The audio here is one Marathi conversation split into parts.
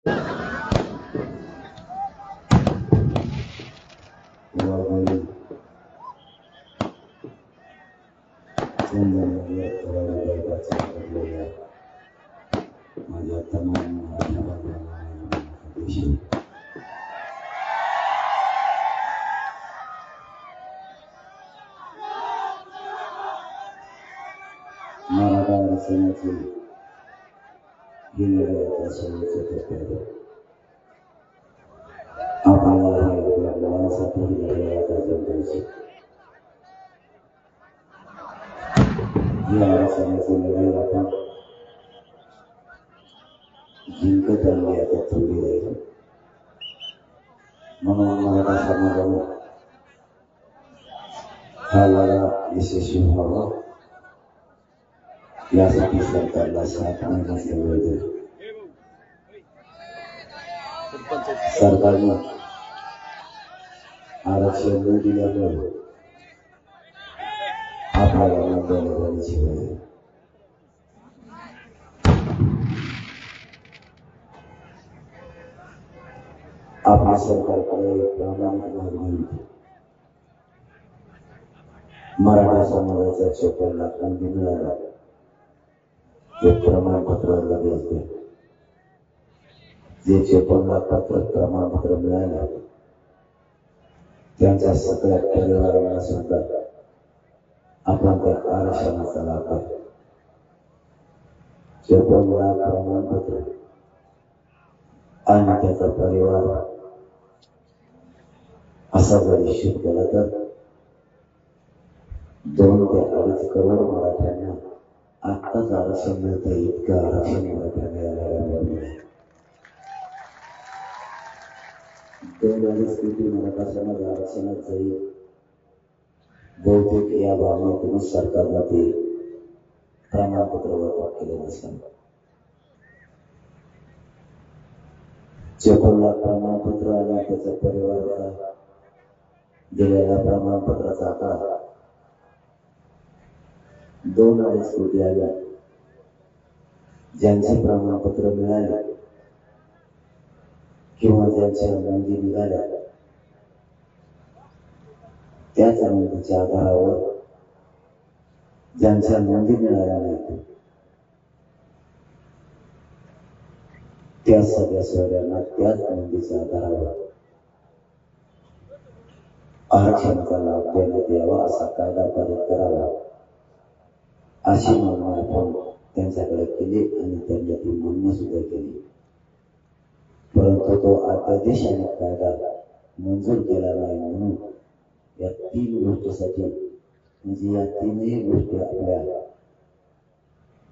माझ्या तमाम मराठा आरक्षणाचे आपल्याला आपल्या मुलांसाठी या आरक्षणाची लढाई आपण जिंकत आली आता थोडी राहील. म्हणून मराठा समाजाने हा लढा यशस्वी व्हावा यासाठी सरकारला 7 महिन्याचा वेळ दिला. सरकारनं आरक्षण न दिल्यामुळे आपल्याला मुंबईला जाण्याची वेळ. आपल्या सरकारकडे प्रामाणिक मागणी होती. मराठा समाजाच्या 56 लाखांनी मिळाला एक प्रमाणपत्र लगेच दे. जे 56 लाखाचं प्रमाणपत्र मिळालं त्यांच्या सगळ्या परिवाराला सुद्धा आपण त्या आरक्षणाचा लाभ आहे. 56 लाख प्रमाणपत्र आणि त्याचा परिवार असा जर हिशोब केला तर 2 ते 2.5 करोड मराठ्यांना आत्ताच आरक्षण मिळतं. इतकं आरक्षण मराठ्यांना यायला मिळेल. 2-2.5 कोटी मराठा समाज आरक्षणात जाईल. बहुतेक या भावनेतून सरकारला ते प्रमाणपत्र वाटप केले नसेल. 56 लाख प्रमाणपत्र आणि त्याच्या परिवाराला दिलेल्या प्रमाणपत्राचा आकडा 2-2.5 कोटी आला. ज्यांचे प्रमाणपत्र मिळाले किंवा ज्यांच्या नोंदी निघाल्या त्याच नोंदीच्या आधारावर ज्यांच्या नोंदी मिळाल्या नाहीत त्या सगळ्या सोयऱ्यांना त्याच नोंदीच्या आधारावर आरक्षणाचा लाभ देण्यात यावा असा कायदा पारित करावा अशी मागणी आपण त्यांच्याकडे केली आणि त्यांनी ती मान्य सुद्धा केली. परंतु तो अध्यादेश आणि कायदा मंजूर केला नाही. म्हणून या 3 गोष्टीसाठी म्हणजे या 3ही गोष्टी आपल्या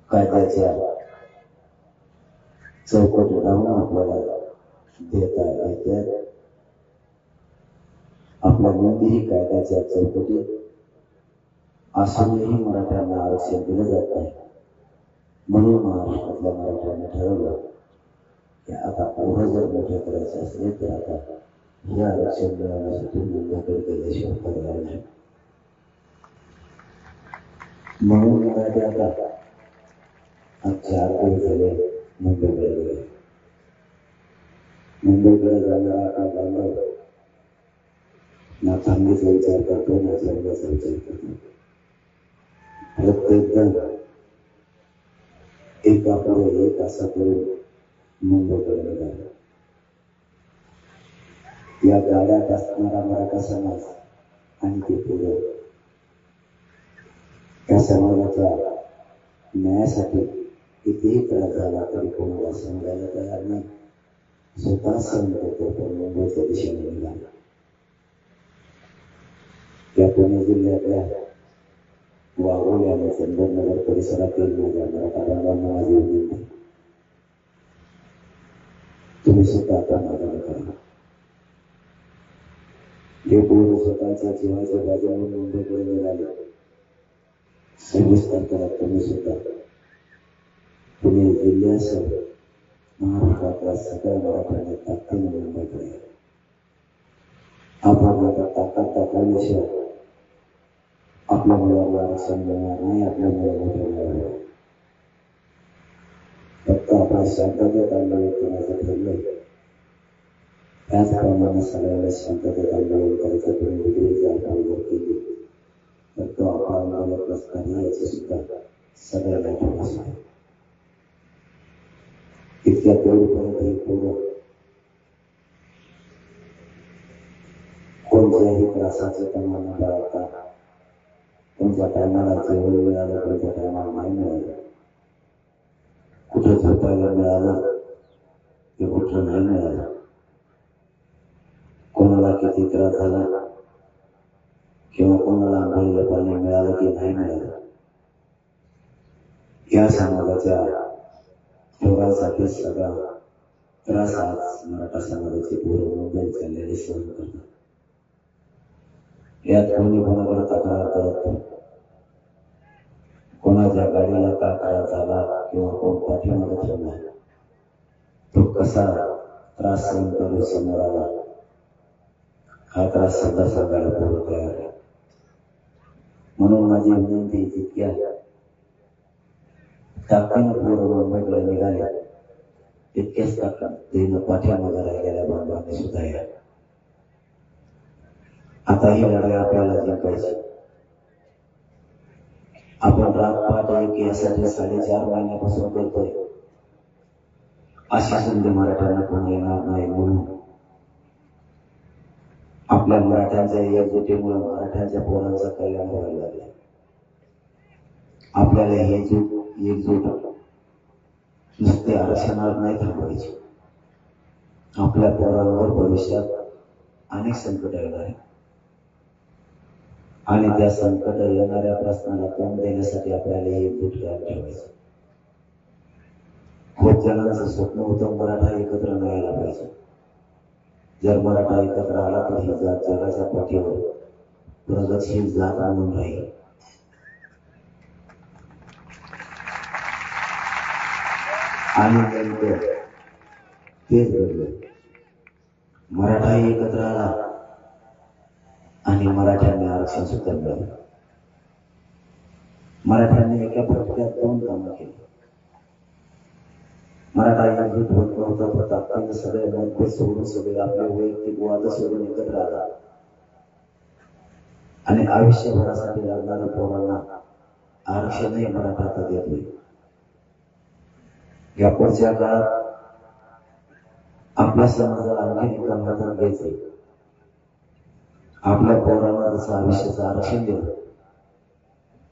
कायद्याच्या चौकटीत राहून आपल्याला देता येतात. आपल्या नोंदीही कायद्याच्या चौकटीत असूनही मराठ्यांना आरक्षण दिलं जात नाही. म्हणून महाराष्ट्रातल्या मराठ्यांनी ठरवलं की आता पुढं जर मोठे करायचे असले तर आता हे आरक्षण मिळवण्यासाठी मुंबईकडे गेल्याशिवाय पर्याय नाही. म्हणून मराठी आता 4 दिवस झाले मुंबईकडे गेले. मुंबईकडे जाणारा आता बांधव ना चांगलीचा विचार करतो ना चांगल्याचा विचार करतो. प्रत्येक जण एकापुढे एक असा करून मुंबईकडे निघाला. या गाड्यात असणारा मराठा समाज आणि ते पुढे त्या समाजाच्या न्यायासाठी कितीही त्रास झाला तरी कोणाला समजायला तयार नाही. स्वतः सहन करतो पण मुंबईच्या दिशेने निघाला. या पुणे जिल्ह्यातल्या वाघोली आणि चंदननगर परिसरातील माझ्या मराठा बांधवांना माझी विनंती, तुम्ही स्वतः आता मागणी करा. हे पोरं स्वतःच्या जीवाच्या बाजूने मुंबईकडे निघाले. 26 तारखेला तुम्ही सुद्धा पुणे जिल्ह्यासह महाराष्ट्रातल्या सगळ्या मराठ्यांनी ताकदीने मुंबईकडे या. आपण आता ताकद दाखवल्याशिवाय आपल्या मुलाला आरक्षण मिळणार नाही. आपल्या मुलाला ठेवणार नाही. फक्त आपण शांततेत आंदोलन करण्याचं ठरलंय. त्याचप्रमाणे सगळ्याला शांततेत आंदोलन करायचं पूर्वी आपण जर केली तर तो आपण आंदोलन असताना याची सुद्धा सगळ्याला ठेवण्यास आहे. इतक्या तेवढीपर्यंत हे पूर्ण कोणत्याही त्रासाचे प्रमाण न बाळगता कोणत्या टायमाला जेवण मिळालं, कोणत्या टायमाला नाही मिळालं, कुठे झोपायला मिळालं ते कुठं नाही मिळालं, कोणाला किती त्रास झाला किंवा कोणाला आंघोळीला पाणी मिळालं की नाही मिळालं, या समाजाच्या पोरांसाठी सगळा त्रास आज मराठा समाजाचे पोरं मुंबईत चाललेले सहन करतात. यात कोणी कोणाकडे तक्रार करत नाही, कोणाच्या गाडीला का त्रास झाला किंवा कोण पाठीमागे ठेवला, तो कसा त्रास सहन करून समोर आला, हा त्रास सुद्धा सांगायला पोरं तयार आहे. म्हणून माझी विनंती जितक्या ताकदीनं पोरं मुंबईकडे निघाले तितक्याच ताकदीनं पाठीमागे राहिलेल्या बांधवांनी सुद्धा या. आता ही लढाई आपल्याला जिंकायची. आपण रातपाट एक यासाठी 4.5 महिन्यापासून करतोय. अशी संधी मराठ्यांना कोणी येणार नाही. म्हणून आपल्या मराठ्यांच्या एकजुटीमुळे मराठ्यांच्या पोरांचं कल्याण व्हायला लागलं. आपल्याला हे एकजूट नुसते आरक्षणावर नाही थांबवायची. आपल्या पोरांवर भविष्यात अनेक संकट येणार आहे आणि त्या संकट येणाऱ्या प्रश्नाला तोंड देण्यासाठी आपल्याला एकजूट ठेवायचं. खूप जणांचं स्वप्न होतं मराठा एकत्र नाही यायला पाहिजे. जर मराठा एकत्र आला तर ही जात जगाच्या पाठीवर प्रगतशील जात म्हणून राहील. आणि नेमकं तेच घडलं. मराठा एकत्र आला आणि मराठ्यांनी आरक्षण सुद्धा मिळालं. मराठ्यांनी एका फटक्यात 2 कामं केली. मराठा एकजूट होत नव्हता तर तात्काळ सगळे मनभेद सोडून सगळे आपले वैयक्तिक वाद सोडून एकत्र आला आणि आयुष्यभरासाठी लागणाऱ्या पोरांना आरक्षणही मराठा आता देत होईल. या पुढच्या काळात आपल्या समाजाला आणखी एका हातात घ्यायचंय. आपल्या पोरांना जसं आयुष्याचं आरक्षण दिलं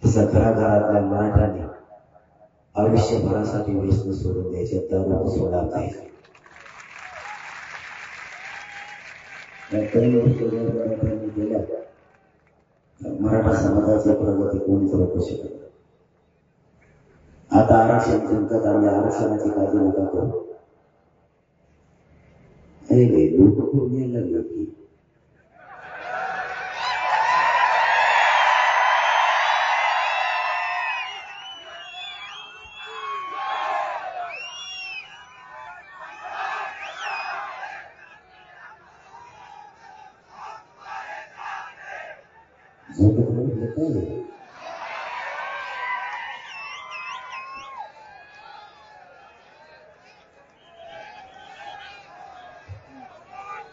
तसं घराघरातल्या मराठ्यांनी आयुष्यभरासाठी व्यसन सोडून द्यायचे, दारू सोडा जायचे. या काही गोष्टी जर मराठ्यांनी केल्या तर मराठा समाजाची प्रगती कोणीच रोखू शकत नाही. आता आरक्षण जिंकत आणि आरक्षणाची काळजी नका करू. लोक खूप यायला लागले की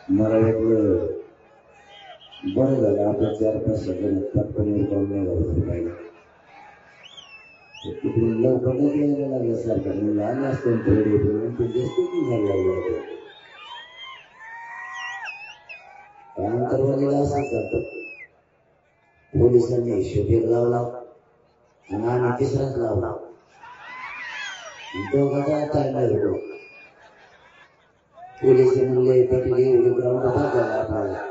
मला वाटलं बरं झालं आपल्या 4-5 सेकंद पटकन करून नाही घालायचं पाहिजे. तिकडून लवकरच यायला लागलं सरकारने लहान असतो थोडे ते जास्त झालं लागलं. त्यानंतर असंच करतात. पोलिसांनी शोधेक लावला आणि आम्ही 3राच लावला. दोघांचा टायमर होतो. पोलिस म्हणले तिकडे ग्राउंड झाला आपल्याला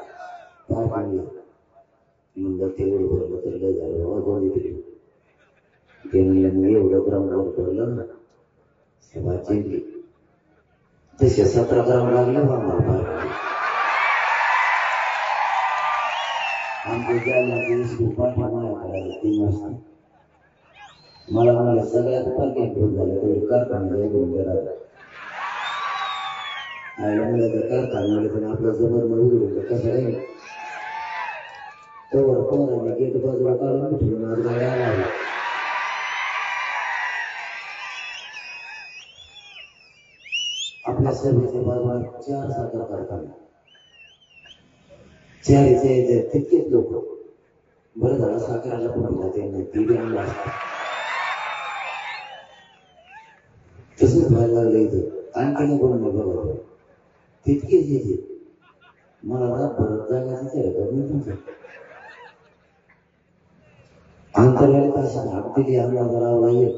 पाय पाडला म्हणलं तेवढं भरलं तर काय झालं कोणी तिकडे ते म्हणलं मी एवढं ग्राउंडवर भरलं ना सभा जिंकली तसे 17 ग्राउंड लागले आम्हाला. आमच्या ज्या पाठीमाया करायला 3 वाजता मला म्हणाले सगळ्यात पालखी घेऊन झालं तर कारखान्याला घेऊन गेला. कारखान्याला पण आपलं जबर उघडून कसं आहे तोवर पोरांनी गेट बाजूला काढून ठेवून आज गाड्या आला. आपल्या सर्वेच्या बाजूला 4 साखर कारखाने चारीचे तितकेच लोक बरं झालं साखराला पण जाते ती बी आणला असतात. तसंच व्हायला लागलं इथं. आणखीन कोण नाही बघा तितकेच येते. मला रातभर जागायचं आहे का मी तुमचं आंतरवाली भाषा हात दिली अंदाजा लावला येत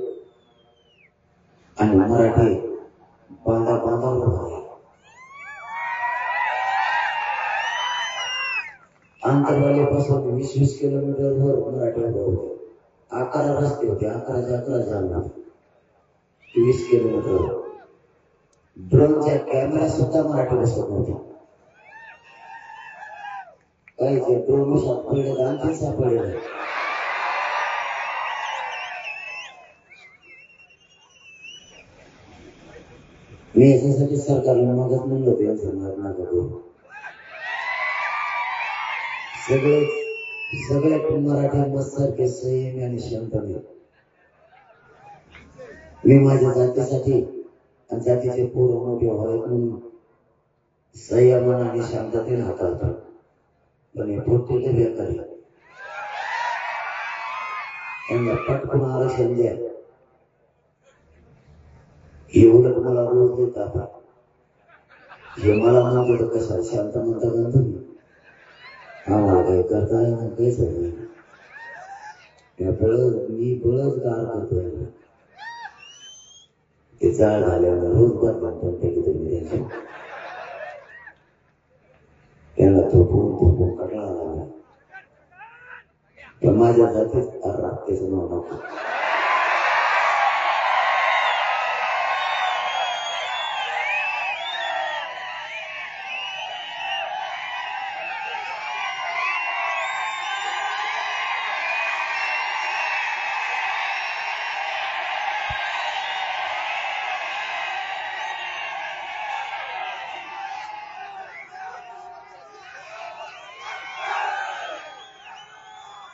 आणि मराठी बांधावर आंतरवालीपासून 20-20 किलोमीटरवर मराठी होते. 11 रस्ते होते. 11 जालना 20 किलोमीटर. ड्रोनच्या कॅमेरा सुद्धा मराठी बसत नव्हता. काही ते ड्रोन सापडले आणखी सापडले. मी याच्यासाठी सरकारला मागत म्हणलं होतं यांचं नका करू. सगळे मराठी मस्तसारखे संयमी आणि शांतपणे. मी माझ्या जातीसाठी आणि जातीचे पोरं मोठे व्हावेत म्हणून संयमाने आणि शांततेने हाताळतो. पण हे पोटे ते बेकारी. त्यांना पटकन आरक्षण द्या. हे उलट मला रोज देत आपण हे मला म्हणतो तर कशा शांत म्हणता का तुम्ही आम्हाला काही करता येणार काहीच नाही. मी बळच गार करतो. ते जाळ झाल्यावर रोज बदलून टाकी तुम्ही त्यांना थोपून कटळा लागला. पण माझ्या जातीच त्याचं नाव नको.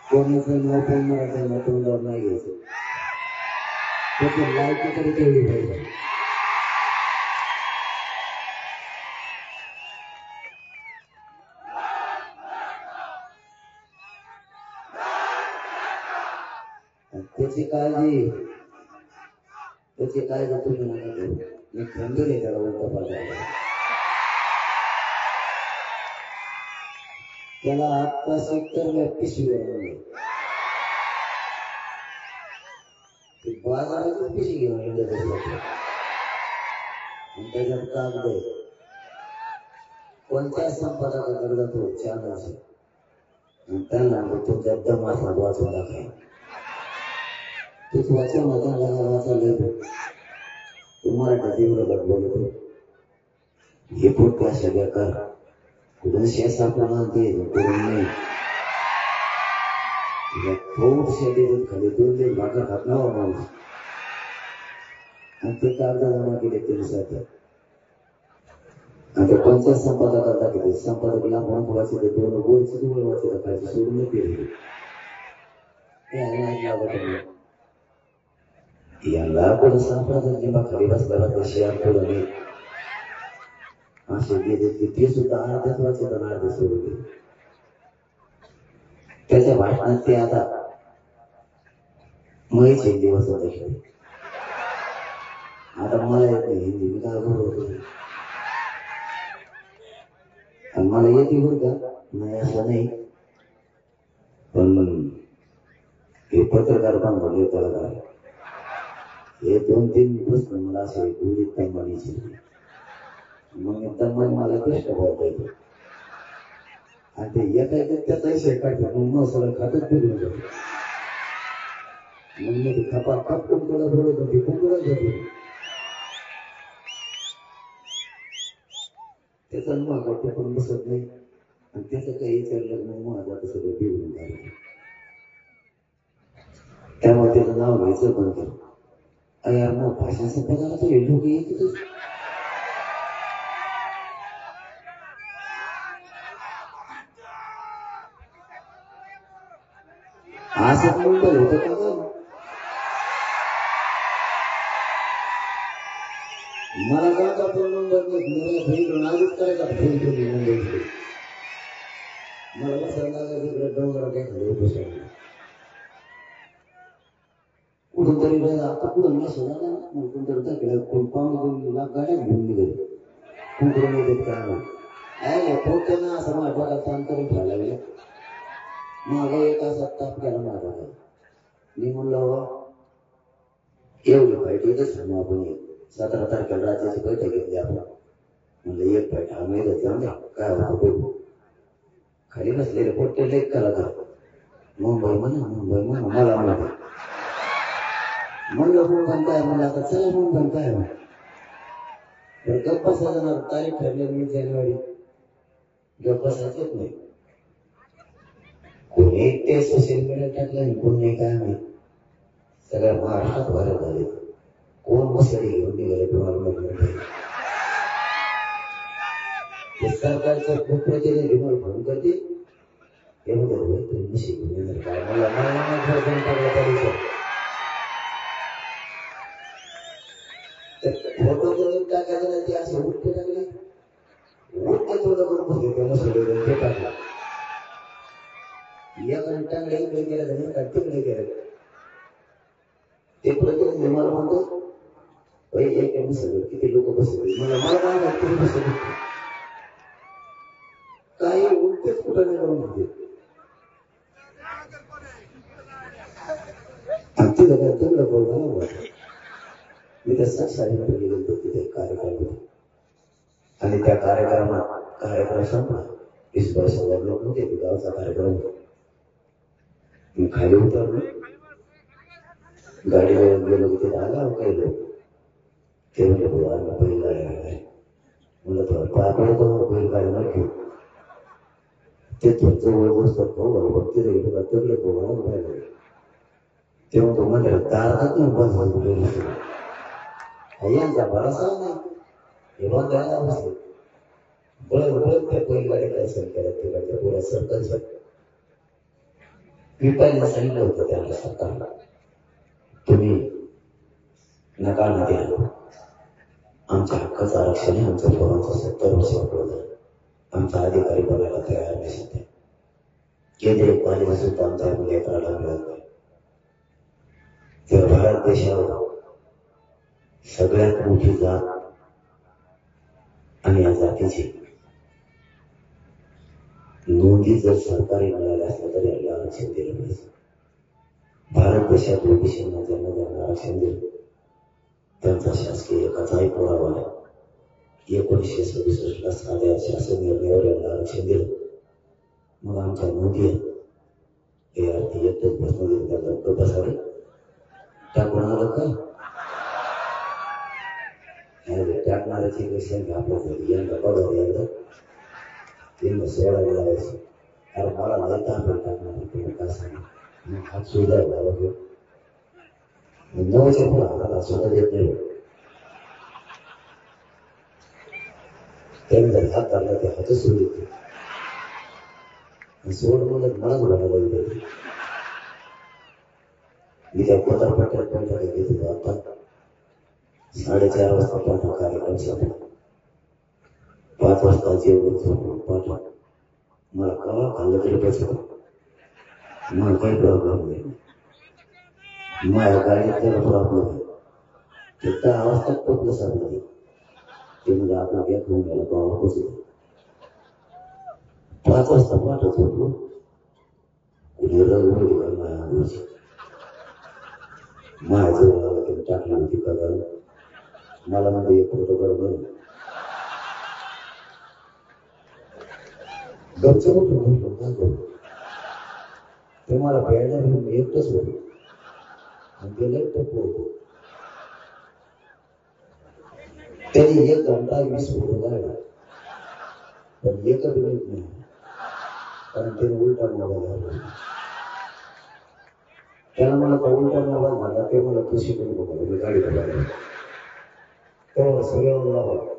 कोणाचं नाव पण मराठ्यांना तोंडावर नाही घ्यायचं. त्याची लायकी तरी केली पाहिजे. त्याची काळजी तुम्ही नका करू. मी खंबीर आहे त्याला उलटा पालटा. त्याला आत्ता 70 पिशवी बाजारातून पिशवी घेऊन त्याच्यात कागद आहे. कोणत्या संपादकाकडे जातो चॅनल त्यांना तुमच्या दमाचा वाचून दाखवा. तूच वाचून वाचायला तू मराठा तेवढं बोलतो. हे पोट अशा बेकार कुठून शेसापणा ते करून नाही. खूप शेती खाली 2-3 भाकर खात ना माणूस आणि ते कागद जमा केले तरी साथ. आणि कोणत्या संपादकाला दाखवले संपादक लांब वाचले 2 गोलची जवळ वाचलं पाहिजे सोडून नाही केले. यांना पण संपादक जेव्हा खाली बसला शेअर पुढं नाही असे गेले ते सुद्धा अर्ध्याच वाचत आणि अर्धे सोडून गेले. त्याच्या भाषणात ते आता मयच हिंदी वाचत आहे. आता मला येत नाही हिंदी. मी काय बरोबर आणि मला येते बरं का नाही असं नाही. पण हे पत्रकार बांधले त्याला हे 2-3 प्रश्न मला असे गुढीत तंबानीचे. मग मी तंबानी मला कष्ट बोलता येतो आणि ते एका त्याचाही शेक काढतात. मग सगळं खातच फिरून जातो. मग मी ते खपाखप कुंकूला बोलवतो ते कुंकूलाच जातो. त्याचा मग ते पण बसत नाही आणि त्याचं काही विचारलं मग माझा तर सगळं बिघडून झालं. त्यामुळे त्याचं नाव घ्यायचं बंद केलं. यार मग भाषा संपादकाला तर हे लोक येतच. असंच मुंबई होतं का ग? मला गावचा पण मुंबई आधीच करायचा फोन करून मुंबईकडे मला बसायला तिकडे डोंगरा काय खाली बसायला कुठून तरी आता कुठं मेस होता ना मग कोणतरी दाखला कोण पाहुणे लाख गाड्या घेऊन निघाले कुठून येतात काय नाही पोटते ना असं माझ्या डोक्यात ताण करून ठेवायला लागले मागं एक असा ताप गेला माझा मी म्हणलं एवढी फाईट येतच थांबू आपण 17 तारखेला राज्याची बैठक घेतली आपण म्हणलं एक फाईट हा महिन्यात जाऊन द्या काय होतं बघू खाली बसलेले पोट्टे लेख कलाकार मुंबई म्हणा मला म्हणते म्हणलं मुंबई काय म्हणलं आता चला मुंबई काय तर गप्पा जाणार तारीख ठरली 20 जानेवारी गप्पा येत नाही कोणी ते सोशल मीडिया टाकलं नाही कोण नाही काय नाही सगळ्या महाराष्ट्रात व्हायरल झाले कोण मसळी घेऊन निघाले तुम्हाला सरकारचं खूप प्रतिनिधी मला फोन करते ते म्हणतात तुम्ही मशी घेऊन येणार काय मला फोटो करून टाकायचं नाही ते असे उठते टाकले उठते थोडं करून बसले त्या मसळी ते टाकलं या घंटाकडे इकडे गेलं तर तिकडे गेलं ते प्रतिनिधी मला म्हणतो एक मसळ किती लोक बसले मला काय माहिती बसले काही उलटेच कुठं नाही करून होते तिथं काय तेवढं बोलणं मी त्या साडीमध्ये गेलो तिथे कार्यक्रम होते आणि त्या कार्यक्रम संपला 20,000 लोक होते गावचा कार्यक्रम मी खाली उतरलो गाडीवर गेलो की तिथे आला काही लोक ते म्हणले भाऊ आम्ही बैलगाडी आहे म्हणलं तर पाय बैलगाडी न घेऊ ते जवळ बसतात भाऊ तिथे गेलो का तेवढे भाऊ पाहिजे तेव्हा तो म्हणले दारात नाही बस यांचा भरोसा नाही हे बंद द्यायला बसले बळत त्या बैलगाडीकडे सण केलं तिकडच्या पुऱ्या सरकारचं मी पहिला सांगितलं होतं त्यांना सरकारला तुम्ही नकार द्या आमच्या हक्काचं आरक्षण आहे आमच्या पोरांचं 70 वर्ष झालं आमचा अधिकारी बघायला तयार नाही सध्या केंद्रीय पालिका सुद्धा आमच्या लेकराला मिळत नाही तर भारत देशावर सगळ्यात मोठी जात आणि या जातीची नोंदी जर सरकारी मिळाल्या असल्या तरी याला आरक्षण दिलं पाहिजे भारत देशात ओबीसींना ज्यांना आरक्षण दिलं त्यांचा शासकीय एकाचाही पुरावा नाही 1967 ला साध्या शासन निर्णयावर यांना आरक्षण दिलं मग आमच्या नोंदी हे अर्थी एकच प्रश्न देऊन त्यांना गप्पासाठी टाकून आलं का टाकणाऱ्याची पेक्षा आपल्या घरी यांना बघा एकदा त्यांना सोडायला लावायचं अरे मला नाही तांबे टाकणार तुम्ही काय सांगा हात सुद्धा लावा घेऊ नवच्या पुढे हाताला सुद्धा देत नाही त्यांनी जर हात धरला ते हातच सोड देते सोड म्हणत मलाच म्हणायला देते मी त्या पत्रपट्ट्यात पण घेत होतो आता 4:30 वाजता पाठवा कार्यक्रम संपला 5 वाजता जेवण झोपून पाठवा मला कवा खाल्लं तरी बसत मला काही प्रॉब्लेम नाही माझ्या गाडीत त्याला प्रॉब्लेम आहे ते 10 वाजता पोचलं सांगणार ते म्हणजे आपला गॅप होऊन गेला गावा पोचलं 5 वाजता पाठवत होतो कुठे रगवली का माझ्या अंगाची माझ्या जवळ आला त्याने टाकली होती का मला म्हणजे एक फोटो बरोबर गपचं उठून काय करू ते मला प्यायला घेऊन एकटंच होतो आणि ते लई टप्प होतो त्यांनी 1 घंटा 20 फोटो काढला पण एक मिनिट नाही कारण त्याने उलटा मोबाईल घालला त्याला मला तो उलटा मोबाईल झाला ते मला कशी करू बघा मी गाडी बघायला तेव्हा सगळं लावा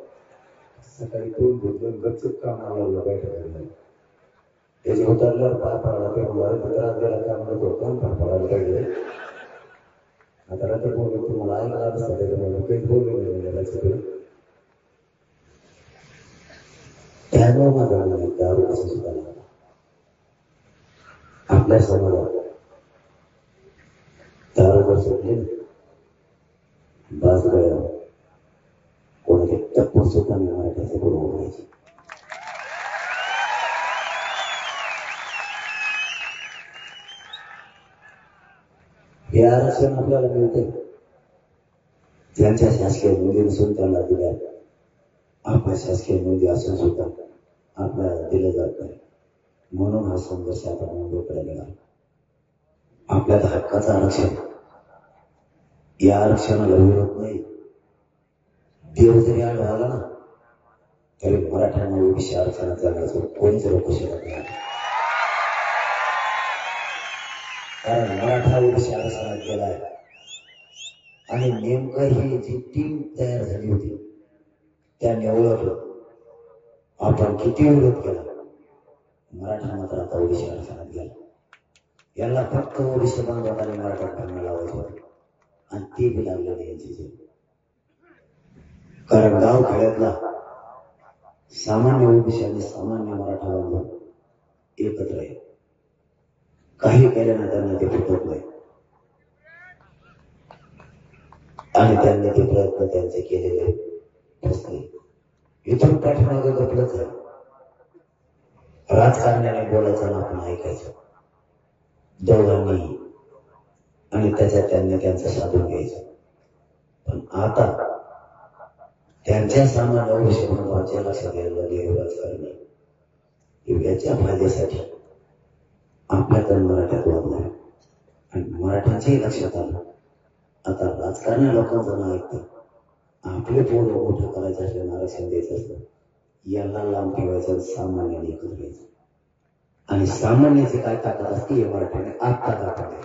सकाळी तोंड धुतलं गपचूप कामाला बैठक त्याचे उतरल्यावर पाय पडायला ते मला त्रास द्यायला काय म्हणत होतं पाय पडायला पाहिजे आता रात्री बोलले तुम्हाला ऐकला असता त्याच्यामुळे काही बोलले नाही त्यामुळे माझा दारू कसं सुद्धा लागला आपल्या समाजात 4 वर्ष सुटले बास गया कोणाचे टप्पू सुद्धा मी मराठ्याचे बरोबर व्हायचे. हे आरक्षण आपल्याला मिळते त्यांच्या शासकीय नोंदी नसून त्यांना दिल्या, आपल्या शासकीय नोंदी असून सुद्धा आपल्याला दिलं जात नाही. म्हणून हा संघर्ष आता मुंबईकडे निघाला. आपल्याला हक्काचं आरक्षण, या आरक्षणाला विरोध नाही. देव जरी आढळला ना तरी मराठ्यांना ओबीसी आरक्षणात जाण्याचं कोणीच रोखू शकत नाही. कारण मराठा ओबीसी आरक्षणात गेलाय आणि नेमकं ही जी टीम तयार झाली होती त्याने ओळखलं आपण किती विरोध केला, मराठा मात्र आता ओबीसी आरक्षणात गेला. याला फक्त ओबीसी बांधवांनी मराठा भांडण लावायचे होते आणि ते बी लागलेले यांची. कारण गाव खेड्यातला सामान्य ओबीसी आणि सामान्य मराठा बांधव एकत्र आहे. काही केल्यानं त्यांना ते फुटत नाही आणि त्यांनी ते प्रयत्न त्यांचे केलेले फसले. इथून पाठीमागे गपलंच आहे. राजकारण्याने बोलायचं ना आपण ऐकायचं दोघांनी आणि त्याच्यात त्यांनी त्यांचं साधून घ्यायचं. पण आता त्यांच्या सामान्य ओबीसी बांधवांच्या लक्षात यायला लागले राजकारणी याच्या फायद्यासाठी आपल्याकडे मराठ्यात वाढलाय आणि मराठ्यांच्याही लक्षात आलं आता राजकारणी लोकांचं नाव ऐकतं. आपले पोरं मोठं करायचं असल्यानं आरक्षण द्यायचं असतं, यांना लांब ठेवायचं, सामान्याने एकत्र घ्यायचं. आणि सामान्याची काय ताकद असते हे मराठ्याने आत्ता दाखवले.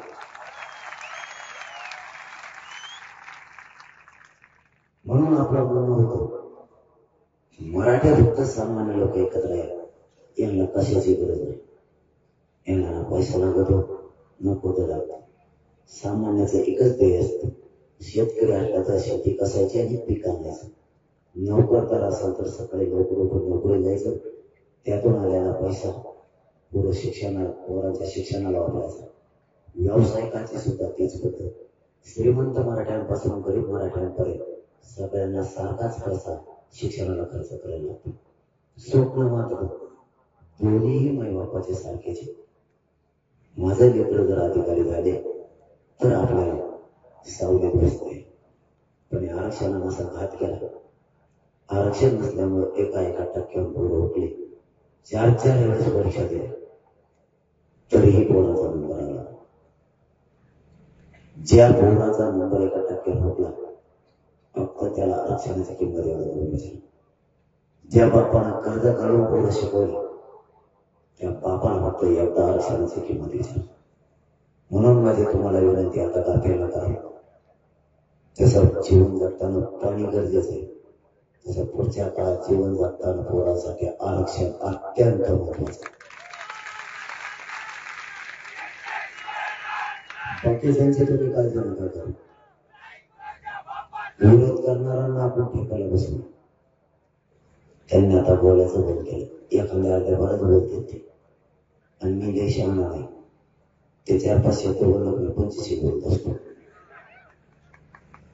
म्हणून आपलं म्हणणं होतं मराठे फक्त सामान्य लोक एकत्र आहेत, यांना कशाची गरज नाही. यांना ना पैसा लागतो न कुठं लागतो. सामान्याचं एकच ध्येय असतं, शेतकरी असला तर शेती कसायची आणि पीक आणायचं. नोकरदार असेल तर सकाळी लवकर उठून नोकरी जायचं, त्यातून आलेला पैसा पुढे शिक्षणाला, पोरांच्या शिक्षणाला वापरायचा. व्यावसायिकांची सुद्धा तीच पद्धत. श्रीमंत मराठ्यांपासून गरीब मराठ्यांपर्यंत सगळ्यांना सारखाच पैसा शिक्षणाला खर्च करायला लागतो. स्वप्न मात्र दोन्हीही माईबापाचे सारखेचे. माझे लेकर जर अधिकारी झाले तर आपल्याला सावलीत बसते. पण आरक्षणानं असा घात केला. आरक्षण नसल्यामुळे एका टक्क्यावर पोरं उठले. 4 वेळेस परीक्षा दिल्या तरीही पोराचा नंबर आला. ज्या पोराचा नंबर 1% उठला फक्त त्याला आरक्षणाची किंमत एवढं. ज्या बापानं कर्ज काढून पोरं शिकवली त्या बापानं फक्त एकदा आरक्षणाची किंमत विचारली. म्हणून माझी तुम्हाला विनंती, आता गाफेल नका. तसं जीवन जगताना पाणी गरजेचं आहे, तसं पुढच्या काळात जीवन जगताना पोरासाठी आरक्षण अत्यंत महत्वाचं. बाकीच्यांची तुम्ही काळजी नका करू. विरोध करणाऱ्यांना आपण ठेकायला बसलो. त्यांनी आता बोलायचं बंद केलं. एखाद्या अर्ध्याभराच बोलतात ते आणि मी देश आणणार नाही. ते 4-5 शब्द बोललो मी 25 बोलत असतो.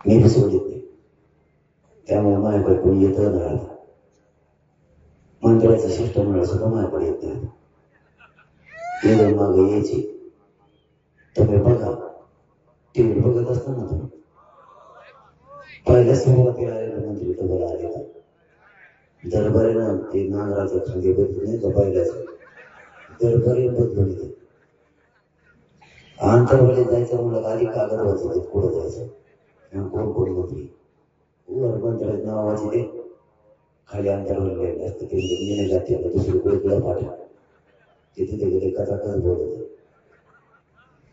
मी बी सोडित नाही. त्यामुळे माझ्याकडे कोणी येतं नाही. मंत्र्याचं शिष्टमंडळ सुद्धा माझ्याकडे येत नाही. ते मागे यायची. तुम्ही बघा, टीव्ही बघत असताना तुम्ही पहिल्या सुरुवातीला आलेला मंत्री तो बघा आले का दरबारीनं ते नागराचं खांदे बदलून नाही का पहिल्याचं दरबारी बदलून येते. आंतरवाले जायचं म्हणलं आधी कागद वाचते पुढं जायचं. कोण मंत्री वर मंत्र्यात नाव वाचते खाली अंतरवाले गेले असते. ते नेणे जाते दुसरी कोळीकडे पाठवा तिथे ते गेले कथाकच बोलत.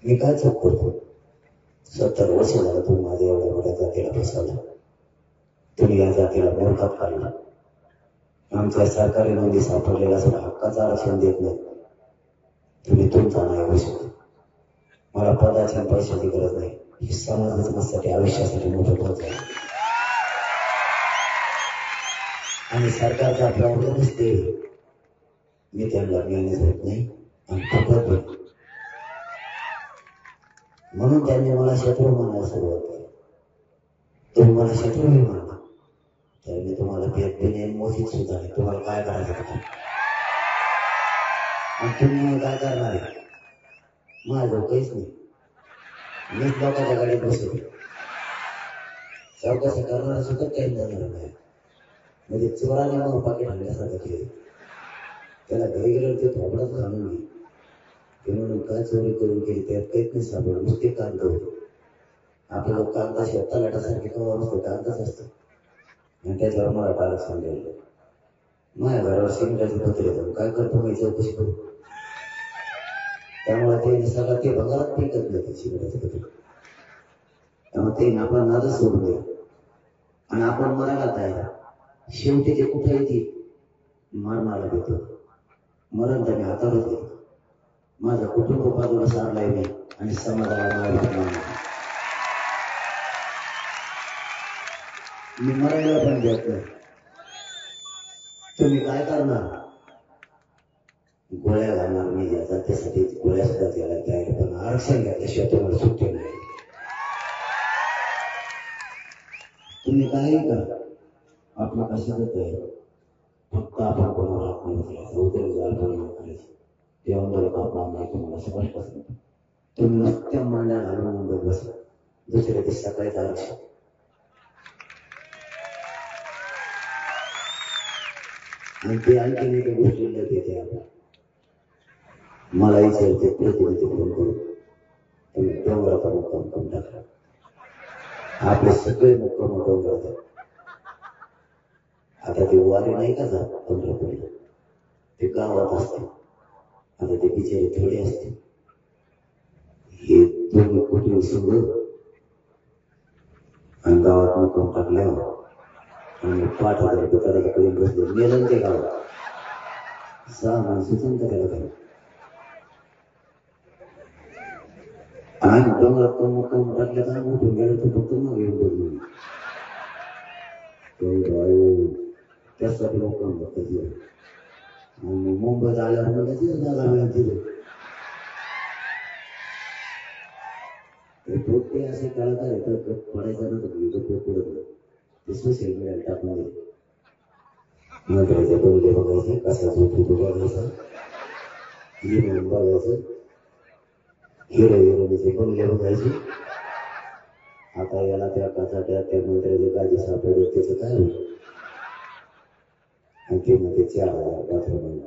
मी काय चूक करतो? 70 वर्ष झालं तुम्ही माझ्या एवढ्या मोठ्या जातीला फसवला. तुम्ही या जातीला मूर्खात काढला. आमच्या सरकारी नोंदी सापडलेला सुद्धा हक्काचं आरक्षण देत नाही. तुम्ही तुमचा नाही होऊ शकत. मला पदाची आणि पैशाची गरज नाही. ही समाजासाठी आयुष्यासाठी मोठं महत्व आहे. आणि सरकारचा प्रॉब्लेमच ते मी त्यांना मॅनेज होत नाही आणि फुकट होत. म्हणून त्यांनी मला शत्रू म्हणायला सुरुवात केली. तुम्ही मला शत्रू नाही म्हणा, तर मी तुम्हाला भेटणे मोठीच सुद्धा नाही. तुम्हाला काय करायचं होतं आणि तुम्ही काय करणार आहे? माझं काहीच नाही. मीच लोकांच्या गाडीत बसतो. चौकशी करणारा सुद्धा काही जाणार नाही. म्हणजे चोराने मग पाकिट आणल्यासारखं केलं. त्याला घरी गेल्यावर ते थोबडच घालून गेली. ते म्हणून काय चोरी करून गेली त्यात काहीच नाही सापडलं. नुसते कागद होते. आपल्या लोक कागदा शेता लाटासारखे कवा नसतो, कागदच असतो. आणि त्याच्यावर मला टाळक सांगितलं. माझ्या घरावर सिमेंटाचे पत्रे येतात. काय करतो मी चौकशी करू? त्यामुळे ते सगळं ते भंगारात पिकत नाही ते सिमेंटाचे पत्रे. त्यामुळे ते आपला नादच सोडून दिला आणि आपण मरायला तयार. शेवटी ते कुठे येते? मरणाला देतो. मरण तर मी हातावरच घेतो. माझं कुटुंब बाजूला सारलाय मी आणि समाजाला मारणार. मी मरायला पण देत नाही. तुम्ही काय करणार? गोळ्या घालणार मी याचा त्यासाठी गोळ्या सुद्धा द्यायला तयार. पण आरक्षण घेतल्याशिवाय तुम्हाला सुट्टी नाही. तुम्ही काही करा, आपलं कशाच आहे. फक्त आपण कोणाला हात नाही उचलायचा, उद्योगदार नाही करायचे. देवांवर आपला नाही तुम्हाला स्पष्ट सांगतो. तुम्ही नुसत्या मांड्या घालून मुंबईत बसा. दुसऱ्या दिवशी सकाळीच आरक्षण. आणि ते आणखीन एका गोष्टीला देते आपण. मला विचारते प्रतिनिधी फोन करून, तुम्ही डोंगराचा मुक्काम करून टाकला. आपले सगळे मुक्काम डोंगरात. आता ते वारी नाही का जात पंढरपूरला, ते गावात असते. आता ते बिचारे थोडे असते. हे दोन्ही कुठे सगळं आणि गावात मुक्काम टाकल्यावर आणि 5,000 रुपये करून बसले. मेलन ते गावात 6 माणसं सांगता त्याला काय. आणि डोंगरात मुक्काम टाकल्या तर उठून गेलं तर फक्त मग येऊन बोलून त्यासाठी मुक्काम बघतात. आणि मुंबईत आल्यावर म्हणजे तिथं जागा मिळाली. पोटे असे कलाकार येतात पडायचा नव्हतं पुढे ते सोशल मीडियाला टाकून दिले. नगराचे बंगले बघायचे, कसा झोपतो बघायचा, हिरो बघायचं, हिरो हिरोईनचे बंगले बघायचे. आता याला त्या कचाट्या त्या मंत्र्याचे गाजी सापडले त्याचं काय होईल? आणि ते मध्ये 4,000 बाथरूम.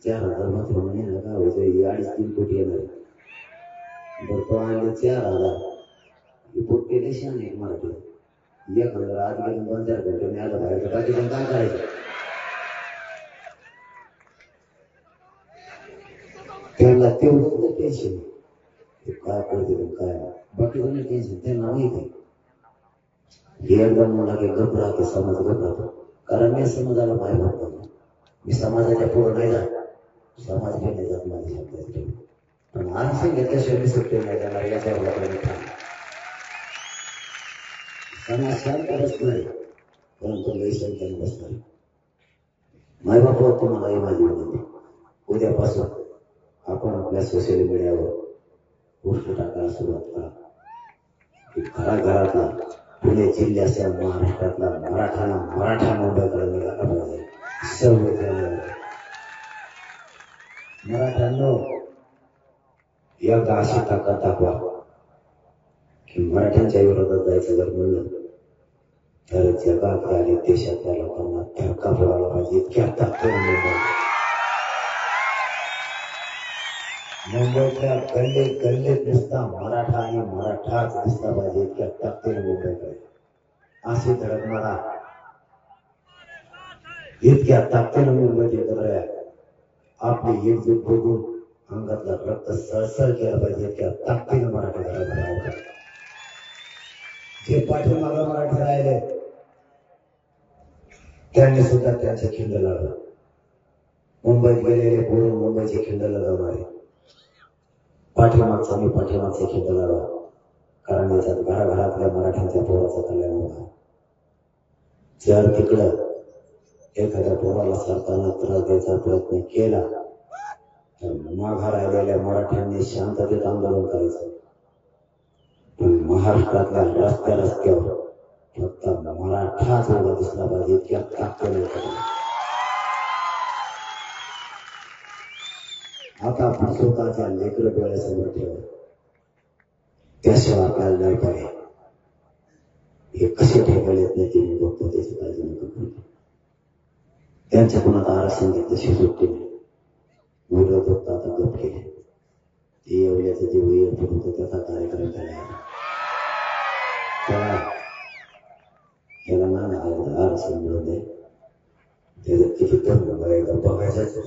4,000 बाथरूम नाही ना, काय व्हायचं? 2.5-3 कोटी येणार. बरं तो आणले 4,000. ही पोट्टे देशाने एक मराठी 1,000 आत गेलं 2-4 घंटे आलं बाहेर. बाकी पण काय करायचं? त्यांना तेवढं टेन्शन काय करते काय. बाकी कोणी टेन्शन त्यांना माहिती. हे एकदम मला की घबरा की समाज घबरातो. कारण मी समाजाला बाहेर बघतो. मी समाजाच्या पुढे नाही जात. समाज बी नाही जात माझ्या शब्दाचे. पण आरक्षण घेतल्याशिवाय मी सुट्टी नाही जाणार. याच्यावर लोकांनी समाज शांत बसणार, परंतु लैसंख्याने बसणार. मायबापा तुम्हाला ही माझी विनंती, उद्यापासून आपण आपल्या सोशल मीडियावर पोस्ट टाकायला सुरुवात करा. घराघरातला पुणे जिल्ह्याच्या महाराष्ट्रातला मराठा मुंबईकडे निघाला पाहिजे. सर्व मराठ्यांनो एकदा अशी ताकद दाखवा की मराठ्यांच्या विरोधात जायचं जर म्हणलं तर जगातल्या आणि देशातल्या लोकांना धक्का पडायला पाहिजे. इतक्या ताकद मुंबईतल्या गल्लीत नुसता मराठा आणि मराठाच दिसला पाहिजे. इतक्या ताकदीने मुंबईकडे अशी धडक मारा. इतक्या ताकदीने मुंबईत एकत्र आहे. आपली एकजूट बघून अंगातला रक्त सळसळ केला पाहिजे. इतक्या ताकदीने मराठी करायला. जे पाठीमागं मराठी राहिले त्यांनी सुद्धा त्यांचे खिंड लढवलं. मुंबईत गेलेले बोलून मुंबईचे खिंड लढवणारे पाठीमागचे खिंड लढवा. कारण याच्यात घराघरातल्या मराठ्यांच्या पोराचा कल्याण होता. जर तिकडं एखाद्या पोराला सरकारला त्रास द्यायचा प्रयत्न केला तर माघार आलेल्या मराठ्यांनी शांततेत आंदोलन करायचं. महाराष्ट्रातल्या रस्त्या रस्त्यावर फक्त मराठाच उभा दिसला पाहिजे इतक्या ताकद होता. आता आपण स्वतःच्या लेकर डोळ्यासमोर ठेवत त्याशिवाय आपल्याला नाही पाहिजे. हे कसे ठेवायला येत नाही ते मी बघतो, त्याची काळजी नका करू. त्यांच्या कुणाला आरक्षण घेतल्याशी सुट्टी नाही. विरोधक आता गप केले. ते एवढ्याचं जे वय होतं त्याचा कार्यक्रम त्याला ना आरक्षण मिळत नाही. त्याच्यात किती तर बघायच्याच तर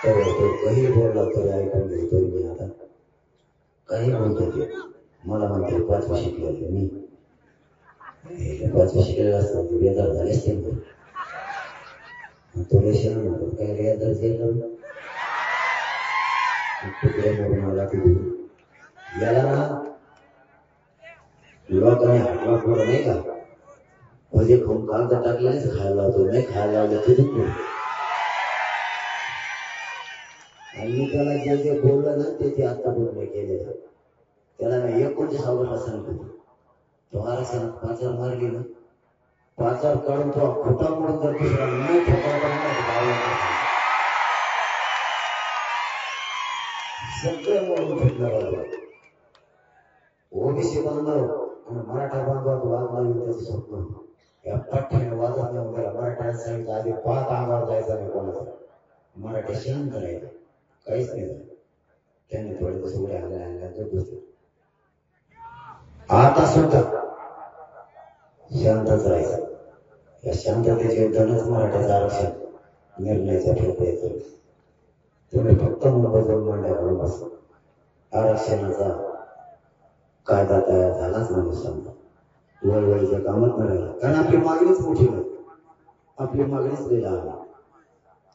तो काही बोलला तरी ऐकून घेतो. मी आता काही बोलतो ते मला म्हणते 5वी शिकलेलं मी 5वी शिकलेलं असतं ते बेजार झाले असते. तो रेशन म्हणतो काय बेजार झालं तुकडे मोडून आला तू याला ना लोकांनी हातला पोरं नाही का म्हणजे खाऊन कागद टाकल्यानेच खायला लावतो. नाही खायला लावलं तरी आणि त्याला जे जे बोललं ना ते आता बोलणे केलेलं. त्याला मी 19 वर्ष सांगतो तो आरक्षणात 5 मारली ना 5 काढून तो खोटा म्हणून जर दुसरा न सगळं म्हणून भेटलं. ओबीसी बांधव आणि मराठा बांधवात वाद लागेल त्याचं स्वप्न या पठ्ठ्याने वाजत नाही. त्याला मराठ्याने सांगितलं आधी 5 अंगावर जायचा नाही कोणाचा. मराठी शांत राहिला काहीच नाही झालं. त्याने थोडे दिवस उड्या आल्या बसले. आता सुद्धा शांतच राहायचं. या शांततेचे धनच मराठ्याचं आरक्षण निर्णयाचा प्रयत्न करू. तुम्ही फक्त मुंबई जाऊन मांड्या घालून बसा. आरक्षणाचा कायदा तयार झालाच नाही. समजा वळवळीच्या कामात नाही राहिला. कारण आपली मागणीच मोठी नाही. आपली मागणीच लई लहान आहे.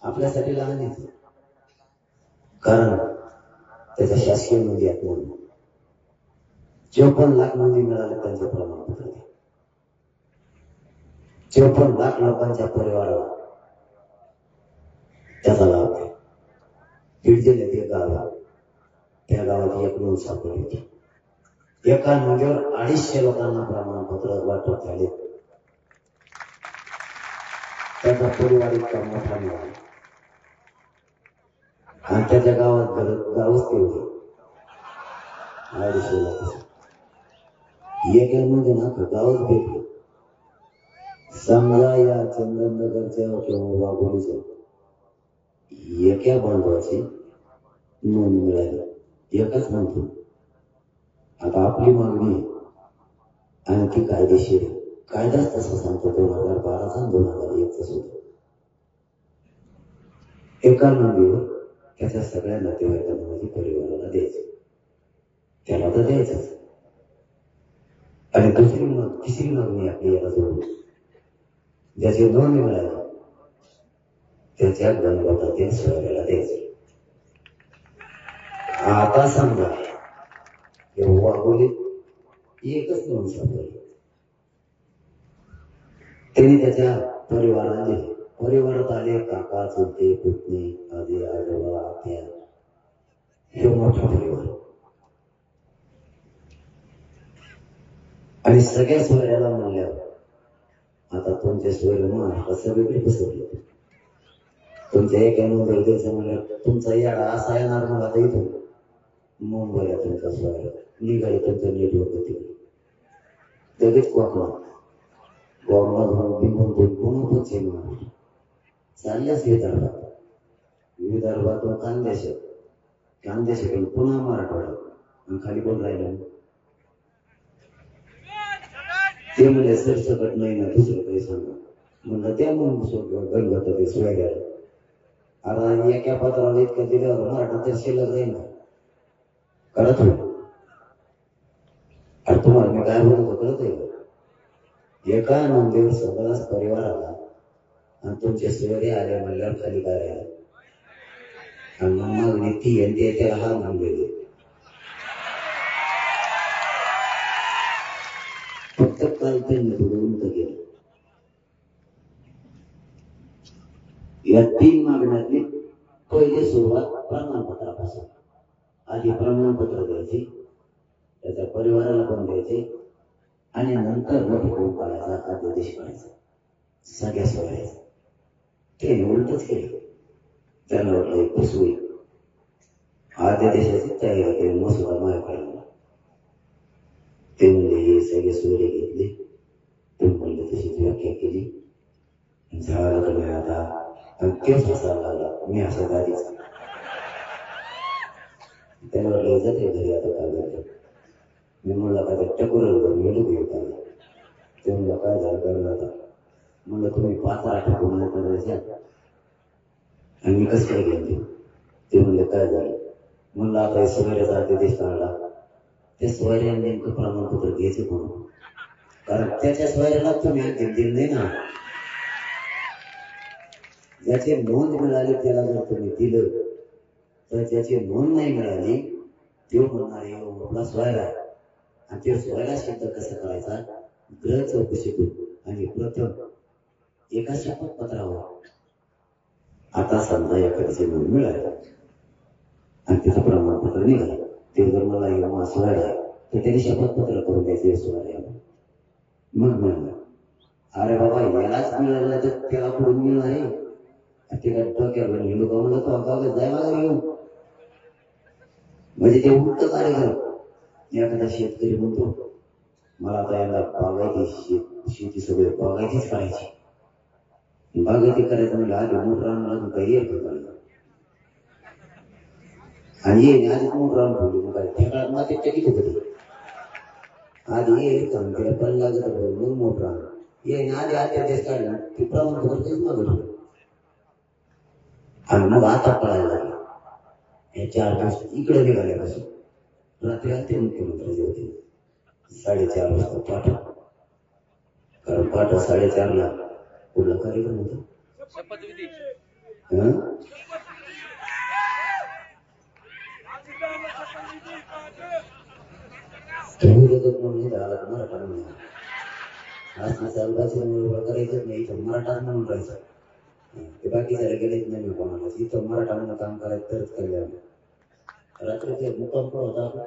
आपल्यासाठी लहान आहे. कारण त्याच्या शासकीय नोंदी आहेत म्हणून 54 लाख नोंदी मिळाल्या त्यांचे प्रमाणपत्र. 54 लाख लोकांच्या परिवाराला त्याचा लाभ आहे. बीड जिल्ह्यात एक गाव आहे. त्या गावात एक नोंद सापडली होती. एका नोंदीवर 250 लोकांना प्रमाणपत्र वाटप झाले. त्याचा परिवार इतका मोठा मिळाला आणि त्याच्या गावात गावच तेवढे 250 लोक. एका मध्ये ना गावच भेटले. समजा या चंदननगरच्या किंवा वाघोलीच्या एका बांधवाची नोंद मिळाली. एकच म्हणतो. आता आपली मागणी आणि ती कायदेशीर कायदाच तसा सांगतो 2012चा 2001चा सुद्धा. एका नोंदीवर त्याच्या सगळ्या नातेवाईकांना म्हणजे परिवाराला द्यायचं. त्याला तर द्यायचंच. आणि तिसरी मागणी आपली याला जोडून ज्याची नोंद मिळाली त्याच्या गणपतातील सोयऱ्याला द्यायचं. आता समजा वाघोलीत एकच नोंद सापडली. त्यांनी त्याच्या परिवाराला दिली. परिवारात आले काका चुलते पुतणे आजी आजोबा आत्या. हे मोठा परिवार आणि सगळ्या सोयऱ्याला म्हणल्यावर आता तुमचे सोयरे महाराष्ट्रात सगळीकडे पसरले. तुमच्या एका नोंदीवर द्यायचं म्हणलं तुमचा याडा असा येणार. मग आता इथून मुंबईला तुमचा सोयरा निघाले तुमचं नेटवर्क तिकडे लगेच कोकणात कोकणात बिंबून पुन्हा पश्चिम महाराष्ट्र चालल्याच विदर्भातून खानदेशातून पुन्हा मराठवाड्यात आणि खाली कोण राहिलं ते म्हणजे सरसकट नाही ना दुसरं काही सांगा म्हणलं त्या मग गणपती सोयऱ्याला. आता एका पत्राला इतकं दिल्यावर मराठा तर शिल्लक राहील ना करत होईल. अरे तुम्हाला मी काय बोलतो कळत आहे. एका नोंदीवर सगळाच परिवार आला आणि तुमचे सोयरे आले म्हणल्यावर खाली काय राहिला. आणि मग मागणी ती आणि ते त्याला हा म्हणून गेले. फक्त काल त्यांनी बुडवून तर गेलं. या 3 मागण्यातली पहिली सुरुवात प्रमाणपत्रापासून. आधी प्रमाणपत्र द्यायची त्याच्या परिवाराला पण द्यायचे आणि नंतर मोठे करून काढायचा अध्यादेश करायचा सगळ्या सोयऱ्याचा. ते उलटच केलं. त्यांना वाटलं खुश होईल. अध्यादेशाची तयारी केली. मसुदा माझ्याकडे ते म्हणजे हे सगळे सोयरे घेतले. तुम्ही म्हणले तशीच व्याख्या केली. झालं तर नाही आता. आणि तेच हसायला लागला. मी हसा गाडीच. त्याला वाटलं जाते घरी आता काय करतो. मी म्हणलं काय तर टकोर मिळू घेऊ त्याला. ते म्हणलं काय झालं करणं आता. म्हणलं तुम्ही 5-8 गुन्हा करायचा आणि मी कसं काय घेतली. ते म्हणले काय झालं. म्हणलं आता हे सोयऱ्याचा अध्यादेश काढला. त्या सोयऱ्याने नेमकं प्रमाणपत्र घ्यायचं म्हणून. कारण त्याच्या सोयऱ्याला तुम्ही आणखी दिलं नाही ना. ज्याची नोंद मिळाली त्याला जर तुम्ही दिलं तर ज्याची नोंद नाही मिळाली तो म्हणणार आपला सोयरा आहे. आणि ते सोयरा सिद्ध कसं करायचा. ग्रह चौकशी करून आणि प्रथम एका शपथपत्रावर. आता समजा एखाद्याची नोंद मिळाली आणि तिचं प्रमाणपत्र निघालं. ते जर मला येऊन सोयरा आहे तर त्याने शपथपत्र करून द्यायचे सोयरा. मग मिळालं. अरे बाबा यालाच मिळालं तर त्याला पुढून मिळणार आहे. ते काय डोक्यावर हिंदू का म्हणलं तो कागद जाय माझा घेऊन. म्हणजे ते उलट कार्यक्रम. एखादा शेतकरी म्हणतो मला आता याला बागायती शेती सगळी बागायतीच करायची. बागायती करायचं म्हणजे आधी मोठं रान लागून काही येत होतं आणि ये आधी मोठं रान ठेवली मग काय ठेकाळात मातीत टेकीत होतं. आधी ये काम त्याला पण लागत मग मोठं रान ये आधी अध्यादेश काढला की प्रमाणपत्र तेच मागत होतं. आणि मग आता कळायला लागलं. हे 4 दिवस इकडे निघाल्यापासून रात्री आते मुख्यमंत्र्याचे होते 4:30 वाजता पाठ. कारण पाठ 4:30ला कुठला कार्यक्रम होता. तुम्ही झाला मराठा म्हणून आज करायचंच नाही. इथं मराठाच म्हणून राहायचं. ते बाकी झाले गेलेच नाही. कोणाला इथं मराठा म्हणून काम करायचं तरच कल्याण. रात्रीचे मुक्काम पण होता.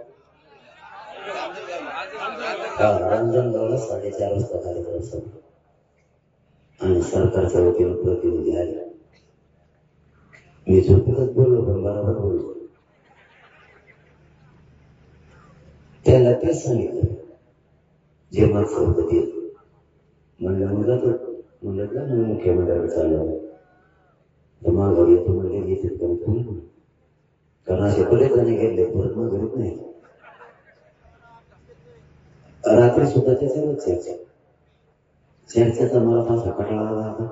रांजणगावला 4:30 वाजता कार्यक्रम संपला आणि सरकारच्या वतीनं प्रतिनिधी आले. मी झोपेतच बोललो पण बरोबर बोललो. त्याला तेच सांगितलं जे मागचं होतं ते. म्हणलं मग जातो. म्हणलं का मग मुख्यमंत्र्याकडे चाललं तर माघारी येतो. म्हणजे घेतात का तुम्ही. कारण असे बरेच जण गेले परत मग घरीच नाही. रात्री सुद्धा त्याच्यावरच चर्चेचा मला फासा कटाळा आला.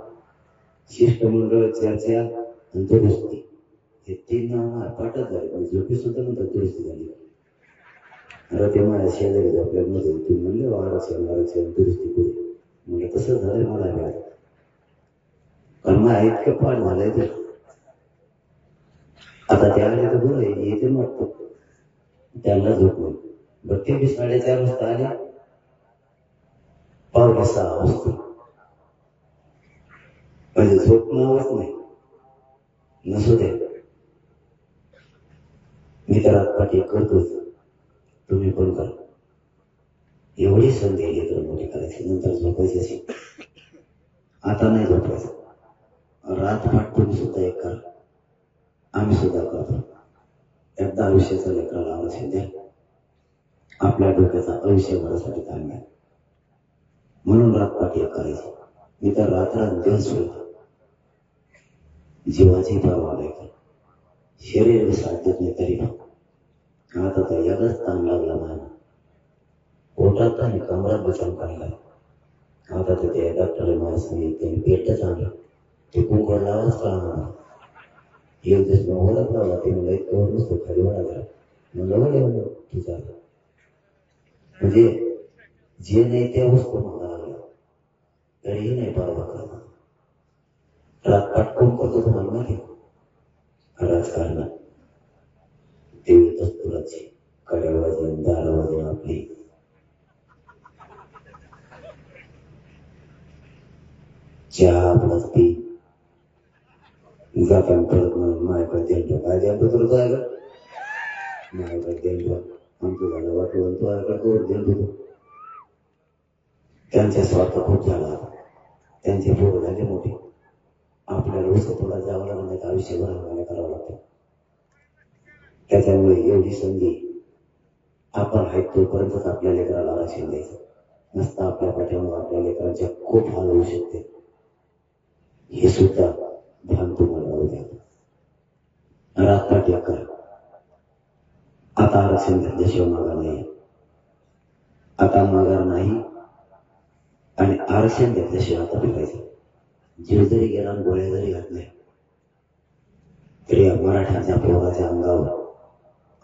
शिष्टमंडळ चर्चा आणि दुरुस्ती हे 3 नाव पाठच झाले. पण झोपी सुद्धा म्हणतात दुरुस्ती झाली. अरे ते माझ्या शेजारी झोपल्यामध्ये तुम्ही म्हणले आरक्षण दुरुस्ती करू. म्हणजे तसं झालंय मला मिळालं. कारण मला इतकं पाठ झालंय ते. आता ते आले तर बरं येते वाटतं. त्यांना झोप नाही. बरं ते 4:30 वाजता आले. 5:45 वाजता म्हणजे झोप नावच नाही. नसू दे मी तर आतपाठी करतोच. तुम्ही पण करा. एवढी संधी लेकर मोठी करायची नंतर झोपायची अशी. आता नाही झोपायचं. रातपाठ तुम्ही सुद्धा एक करा. आम्ही सुद्धा करतो. एकदा आयुष्याचा लेकराला आरक्षण द्या. आपल्या डोक्याचा आयुष्यभरासाठी काम घ्या. म्हणून रातपाठी एक करायची. मी तर रात्रंदिवस होतो. जीवाची पर्वा नाही करत. शरीर साथ देत नाही तरी पण आता तर यालाच ताण लागला मला. पोटात आणि कमरात बचाव काढला. आता तर ते डॉक्टर मला सांगितलं पेटच आणलं. ते कुंकड लावाच कळणार. एक दिवस ओळख लावला. ते मला इतकं नसतो खाली ओळखला. म्हणलं वडे तुझा म्हणजे जे नाही त्या वस्तू मला लागला तरीही नाही परवा करणार. रातपाठ कोण करतो तुम्हाला माहिती. राजकारणात देवी दस्तुराची कड्यावाजी दारावाजी आपली. चहा आपलाच पी जाताना परत माझ्याकडे देणं काय द्यायचं तुला जायला माझ्याकडे देणं आमचं झालं वाटलं तो आकडे देत होतो. त्यांचा स्वार्थ खूप झाला. त्यांचे पोरं झाले मोठे. आपल्याला उसं थोडा जावं लागलं तर आयुष्यभर हंगामे करावं लागतं. त्याच्यामुळे एवढी संधी आपण आहेत तोपर्यंतच आपल्या लेकराला आरक्षण द्यायचं नसतं. आपल्या पाठीमागे आपल्या लेकरांच्या खूप हाल होऊ शकते. हे सुद्धा ध्यान तुम्हाला राहू द्या. रात्र त्याग करा. आता आरक्षण घेतल्याशिवाय माघार नाही. आता माघार नाही आणि आरक्षण घेतल्याशिवाय आता फिरायचं. जीव जरी गेला आणि गोळ्या जरी घातल्या तरी या मराठ्याच्या पोराच्या अंगावर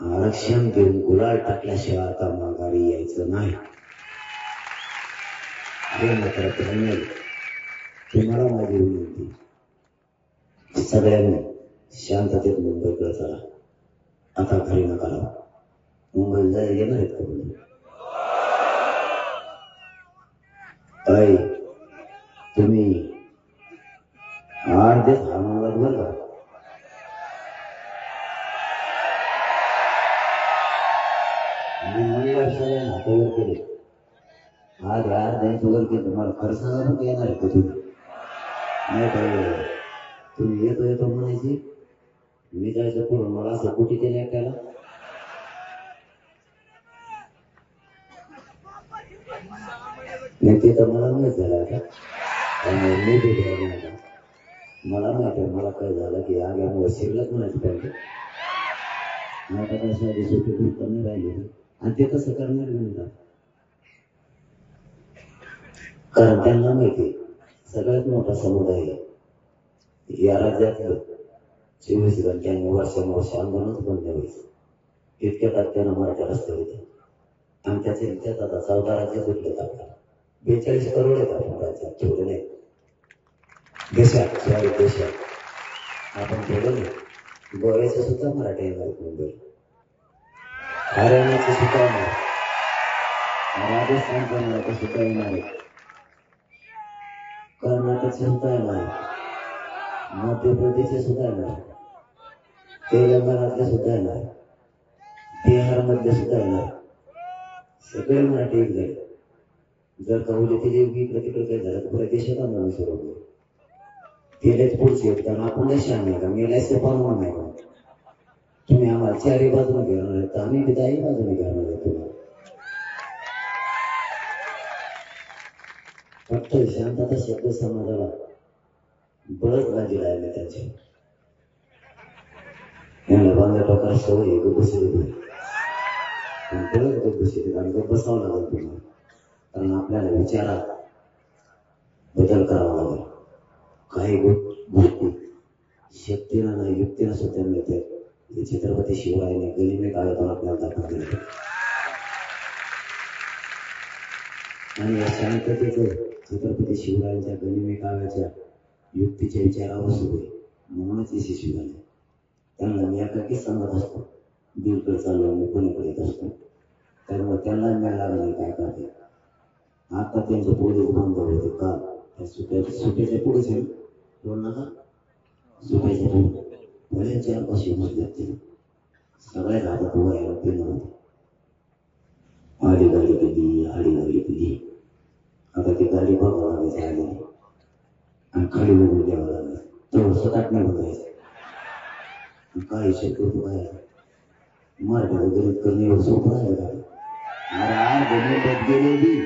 आरक्षण देऊन गुलाल टाकल्याशिवाय आता माघारी यायचं नाही. हे मात्र तुम्हाला माझी विनंती, सगळ्यांनी शांततेत मुंबईकडे चला. आता घरी नका राहू. मुंबईला जायला येणार आहेत का तुम्ही? ताई तुम्ही अर्धे थांबवत बरं का. मी म्हणलं सगळ्या नातेवर केले. आज अर्ध्यांचं वर केलं. तुम्हाला खर्चाला पण येणार आहे का तुम्ही? नाही काय तुम्ही येतो येतो म्हणायची. मी जायचं पुढं मला असं कुठे केलं एकट्याला. नाही ते तर मला माहित झालं आता. मी भेटला मला माहित आहे. मला काय झालं की आग्यामुळे शिरलंच म्हणायचं पाहिजे. आता काय साधी सोपी दूर करणे राहिले आणि ते कसं करणार म्हणतात. कारण त्यांना माहिती सगळ्यात मोठा समुदाय या राज्यातलं 24 घंट्यांनी वर्षानुवर्ष आंदोलनच बंद व्हायचं. इतक्या तात्यानं मराठा रस्ते होते आणि त्याच्यात आता 14 राज्य सुटलेत. आपल्याला 42 करोड आहेत आपण राज्यात. ठेवले नाही देशात. सॉरी देशात आपण ठेवलं नाही. गोव्याचं सुद्धा मराठा येणार आहेत मुंबई. हरियाणाचे सुद्धा येणार. राजस्थानचे मराठा सुद्धा येणार आहेत. कर्नाटकचे सुद्धा येणार. मध्य प्रदेशचे सुद्धा येणार. तेलंगणातले सुद्धा येणार. बिहारमधले सुद्धा येणार. सगळे मराठी एक झाले. जर कवली ते इकडे तिकडे काही झालं तर पुऱ्या देशात आंदोलन सुरू होईल. तेलेच पुढचे आहेत. कारण आपण देशात नाही का मेलायचं पाहून नाही का. तुम्ही आम्हाला चारही बाजूने घेणार आहे तर आम्ही तिथेही बाजूने घेणार आहे. तुम्हाला फक्त शांतता शब्द समाजाला बळच बाजी लागले. त्याचे यांना बांधा टोकाला सवय गप्प बसली पण बळच गप्प बसली आणि गप्प बसावं लागेल तुम्हाला. कारण आपल्याला विचारात बदल करावा लागेल. काही गोष्टी शक्तीनं नाही युक्तीनं सुद्धा मिळते. छत्रपती शिवरायाने गनिमी काळातून आपल्याला दाखवून दिले आणि या शांततेचं छत्रपती शिवरायांच्या गनिमी काळाच्या युक्तीच्या विचारावर सुरू आहे. म्हणूनच यशस्वी झाले. त्यांना मी एकाकी सांगत असतो. दूरकडे चाललो मी कोणीकडे येत असतो. त्यामुळे त्यांना मिळाला नाही काय करते. आता त्यांचे पोलीस बंद होते का त्या सुट्याच्या पुढेच आहे. बोल नका सुट्याच्या पुढे भले 4-5 मजले असतील. सगळ्या हातात उभा यायला ते नव्हते. आडी गाडी केली. आता ती गाडी बघावं लागायची आली आणि खाली बघून द्यावं लागलं. तेवढं स्वतःच नाही बघायचं. काही शक्य होतो काय मराठीला गणित करणे एवढं सोपं आहे का. गणितात गेलेली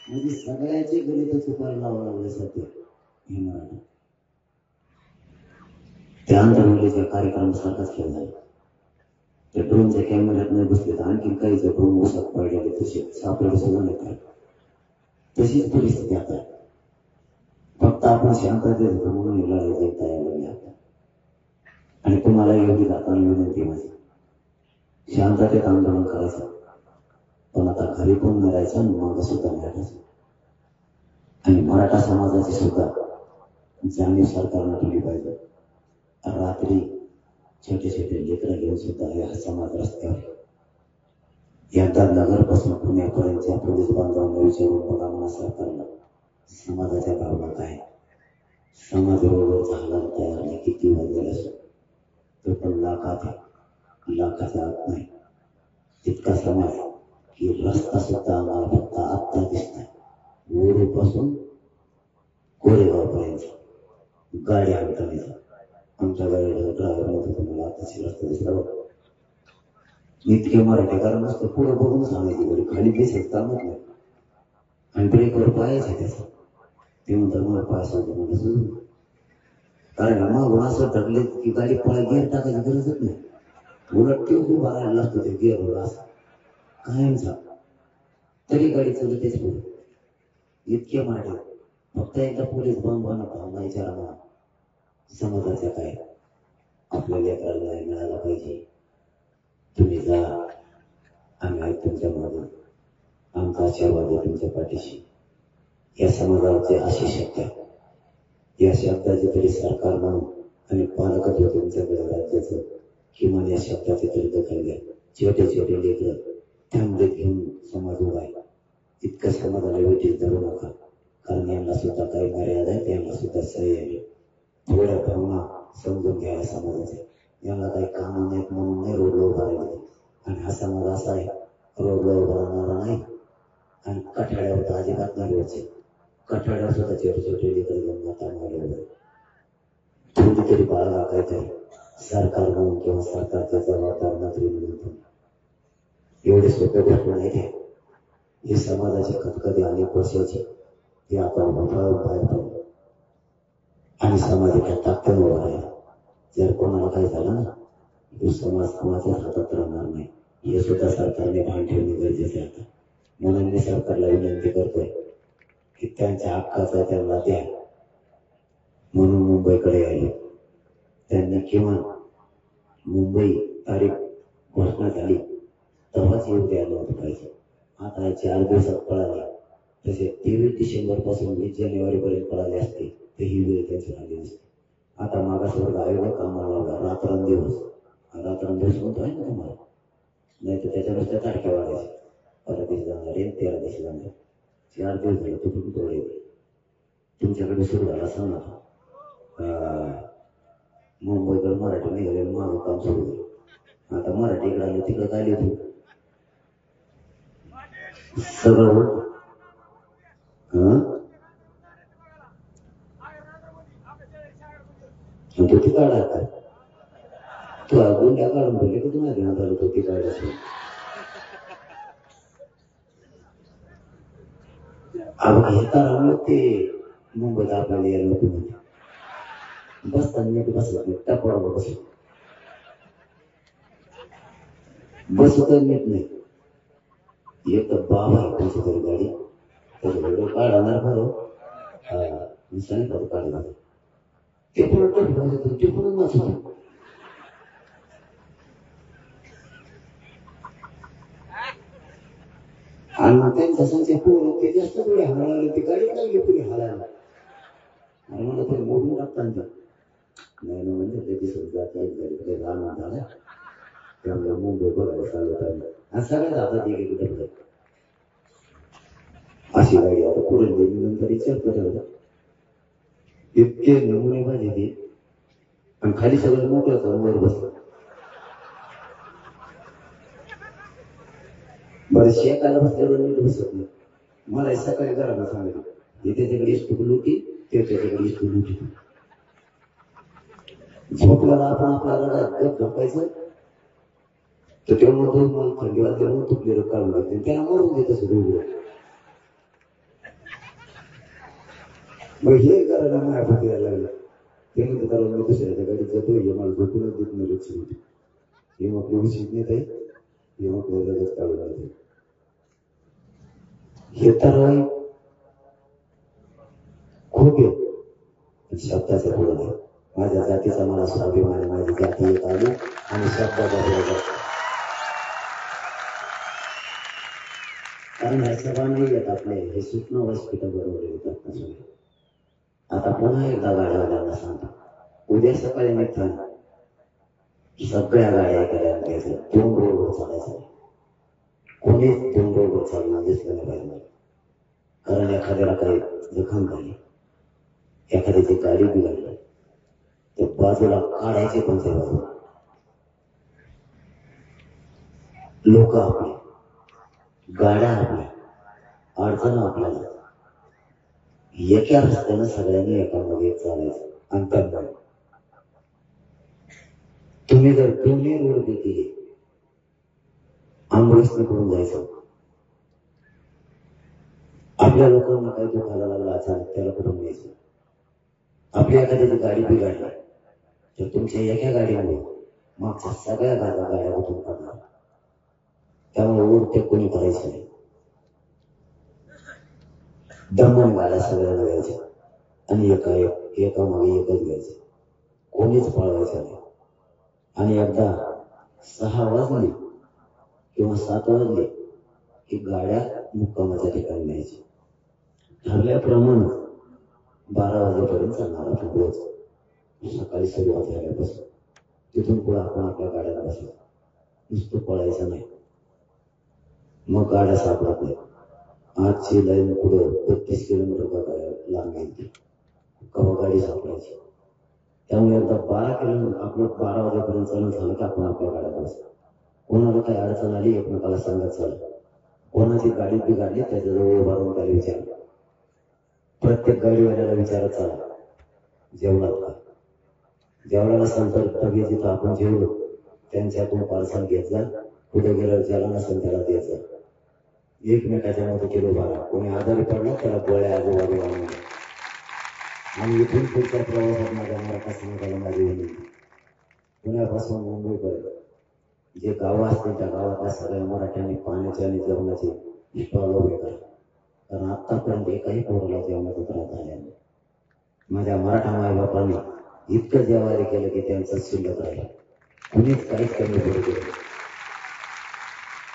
म्हणजे सगळ्याचे गणित चुकायला लावावं लागले सध्या हे मराठी. त्या आंतरवलीच्या कार्यक्रमासारखाच खेळ झाला. त्या ड्रोनच्या कॅमेऱ्यात नाही बसले तर आणखी काही ड्रोन उसात पडलेले तसे सापडले सुद्धा नाही काय. तशीच परिस्थिती आता. फक्त आपण शांततेत म्हणून लढायची तयार लागली आता. आणि तुम्हाला योग्य जाताना विनंती माझी शांततेत आंदोलन करायचं. पण आता घरी पण मिळायचं आणि मागं सुद्धा मिळायचं. आणि मराठा समाजाची सुद्धा जाणीव सरकारनं ठेवली पाहिजे. रात्री छोटे छोटे लेकरं घेऊन सुद्धा हा समाज रस्त्यावर एकदा नगरपासून पुण्यापर्यंतच्या पोलीस बांधवांना विचारून बघा मला सरकारला समाजाच्या भावना काय. समाज बरोबर झाला तयार नाही किती वाजलेला असो तो पण लाखात आहे. लाखाच्या आत नाही. तितका समाज की रस्ता सुद्धा आम्हाला फक्त आत्ता दिसतोय. वरूपासून कोरेगाव पर्यंत गाडी आणताना आमच्या गाडीला ड्रायव्हर नव्हतं, मला आताची रस्ता दिसला बघ. इतके मराठी कारण नसतं, पुढे बघून सांगायची गाडी खाली दिसत चालत नाही. आणि ब्रेकवर पायाचे त्याचा ते म्हणतात मला पाय सांगतो मला सुरू. कारण मागून असं ठरले की गाडी पळा गिअर टाकायची गरजच नाही. उलट ते उभा राहायला लागतो ते गिअरवर असं कायमचा, तरी गाडी चालतेच पुढे. इतके मराठी. फक्त एकदा पोलीस बंबाना भावना विचारा मला समाजाच्या काय आपल्या लेकराला न्याय मिळाला पाहिजे. तुम्ही जा, आम्ही आहेत तुमच्या मागे, आमचा आशीर्वाद आहे तुमच्या पाठीशी. या समाजाचे असे शब्द, या शब्दाचे तरी सरकार म्हणून आणि पालकत्व तुमच्याकडे राज्याचं किमान या शब्दाचे तरी दखल घ्या. छोटे छोटे लेकर त्यामध्ये घेऊन समाज उभा आहे. इतकं समाजाला वेटीस धरू नका, कारण यांना सुद्धा काही मर्यादा आहे, त्यांना सुद्धा सही आहे. थोड्या भावना समजून घ्या समाजाचे. यांना काही कामं नाहीत म्हणून नाही रोडला उभा राहिले. आणि हा समाज असा आहे रोडला उभा राहणारा नाही आणि कठाड्यावर तर अजिबात नाही रोडचे. कठाड्यावर सुद्धा छोटे छोटे लेकर घेऊन माता मारले. थोडी तरी बाळा राखायचं सरकार म्हणून किंवा सरकारच्या जबाबदार मंत्री म्हणून. एवढे सोपे गोष्ट नाही ते. ही समाजाची खतखते अनेक वर्षाची ती आता उभारून बाहेर पडली आणि समाजाच्या ताकदीने उभा राहिला. जर कोणाला काही झालं ना, तो समाज कोणाच्या हातात राहणार नाही. हे सुद्धा सरकारने भान ठेवणे गरजेचे आहे. म्हणून मी सरकारला विनंती करतोय की त्यांच्या हक्काचा त्यांना द्या. म्हणून मुंबईकडे आले त्यांनी किमान मुंबई तारीख घोषणा झाली तेव्हाच येऊ द्यायला नव्हतं पाहिजे. आता 4 दिवसात पळाले, तसे 23 डिसेंबर पासून 20 जानेवारी पर्यंत पळाले असते तर ही वेळ त्यांची आली नसते. आता मागासवर्ग आयोग कामाला रात्रंदिवस म्हणतो आहे ना तुम्हाला, नाही तर त्याच्यानुसार तारखे वाढायचे. 12 दिवस जाणार आहे, 13 दिवस जाणार, 4 दिवस झाले तो कुठून तोडे. तुमच्याकडे सुरू झाला सांग ना, मुंबईकडे मराठी निघाले मागं काम सुरू झालं. आता मराठीकडे आले तिकडे काय लिहू सगळं तो ती काढा काय तू गुंड्या काढून बोलले की तुम्हाला घेण्यात आलं तो ती काढायचं. हे तर ते मुंबईत आपल्याला यायला नको म्हणजे बसताना नीट बसला नाही, टपावर बसू बसत नीट नाही. एक तर बाबा आहे कोणती तरी गाडी त्याच्याकडे काढणार बरं सांगितलं काढणार ते पण ते पण नसतं. आणि त्यांच्या संख्या पूर्ण ते जास्त पुढे हारायला ती गाडी लागली पुढे हारायला आणि मला ते मोडून टाकताना नाही ना म्हणजे त्याची सुद्धा काही गाडीकडे राहणार झाला. त्यामुळे मुंबई बघायला चालत आहे आणि सगळ्यात हातात एक कुठे अशी गाडी आता पुढे नंतर विचार करत इतके नमुने पाहिजे ते आणि खाली सगळं मोकळं वर बसलं. बरं शेकायला बसल्यावर नीट बसत नाही. मला सकाळी घराला सांगितलं हे त्याच्याकडे इष्टुकून होती ते त्याच्याकडे इष्टून होती. झोपल्याला आपण आपल्याला गप झोपायचं तर तेव्हा मला थंडी वाजल्यामुळे तुटलेलं काढून घेतले त्याला मरून देत असं दोघं. मग हे करायला माझ्या फक्त यायला लागलं ते म्हणते त्याला मी दुसऱ्याच्या गाडीत जातो हे मला झोपूनच देत नाही लक्ष होती. हे मग उशीत नेत आहे हे मग लगेच काढून जाते. हे तर खूप आहे शब्दाचं पुढं नाही. माझ्या जातीचा मला स्वाभिमान, माझी जाती येत आली आणि शब्दाचा पुढं कारण ह्या सभा नाही येत आपले हे सूचना हॉस्पिटल बरोबर येतात. आता पुन्हा एकदा गाड्यावाल्यांना सांगतो उद्या सकाळी निघताना सगळ्या गाड्या करायला घ्यायचं 2 रोडवर चालायचं. कोणीच 2 रोडवर चालणं दिसलं नाही पाहिजे. कारण एखाद्याला काही जखम झाली, एखाद्याची गाडी बिघडली तर बाजूला काढायची कोणत्या बाजूला लोक आपले, गाड्या आपल्या, अडचण आपल्याला, एका रस्त्यानं सगळ्यांनी एकामध्ये चालायचं. अंतर तुम्ही जर दोन्ही रोड घेतले, आंबोळीसने करून जायचं. आपल्या लोकांना काही दुखायला लागला अचानक, त्याला कुठून न्यायचं? आपल्या एखाद्याची गाडी बिघडली तर तुमच्या एका गाडीमुळे मागच्या सगळ्या गाड्या उठून पडणार. त्यामुळे ओढते कोणी करायचं नाही. दमन गाड्या सगळ्यांना घ्यायच्या आणि एका मागे एकच घ्यायचं, कोणीच पळवायचं नाही. आणि एकदा 6 वाजले किंवा 7 वाजले की गाड्या मुक्कामाच्या ठिकाणी न्यायची. ठरल्याप्रमाणे 12 वाजेपर्यंत चालणार आपण रोज. सकाळी सुरुवात झाल्यापासून तिथून पुढे आपण आपल्या गाड्याला बसलो, नुसतं पळायचं नाही. मग गाड्या सापडत नाही. आजची लाईन पुढं 32 किलोमीटर लांब गेली, कवा गाडी सापडायची. त्यामुळे एकदा 12 किलोमीटर आपलं 12 वाजेपर्यंत चालून झालं की आपण आपल्या गाड्याला बसतो. कोणाला काही अडचण आली एकमेकाला सांगत चाललं. कोणाची गाडी बिघडली त्याच्याजवळ उभारून त्याला विचारलं. प्रत्येक गाडीवाल्याला विचारत चाला, जेवणात का? जेवणाला सांगतात डबे जिथं आपण जेवलो त्यांच्यातून पार्सल घेत जा, कुठे गेलं ज्याला नसेल त्याला देत जा. एकमेकाच्या मध्ये किलो भरा. कोणी आजारी पडला त्याला गोळ्या आजूबाजू आणून. आणि इथून पुढच्या प्रवासात माझ्या मराठा समाजाला माझी विनंती, पुण्यापासून मुंबईपर्यंत जे गावं असतील त्या गावातल्या सगळ्या मराठ्यांनी पाण्याचे आणि जेवणाचे स्टॉल उभे करा. कारण आतापर्यंत एकाही पोराला जेवणाचा त्रास झाला नाही. माझ्या मराठा मायबापांनी इतकं जेवायला केलं की त्यांचं शिल्लक राहिलं, कुणीच काहीच कमी पडू केलं.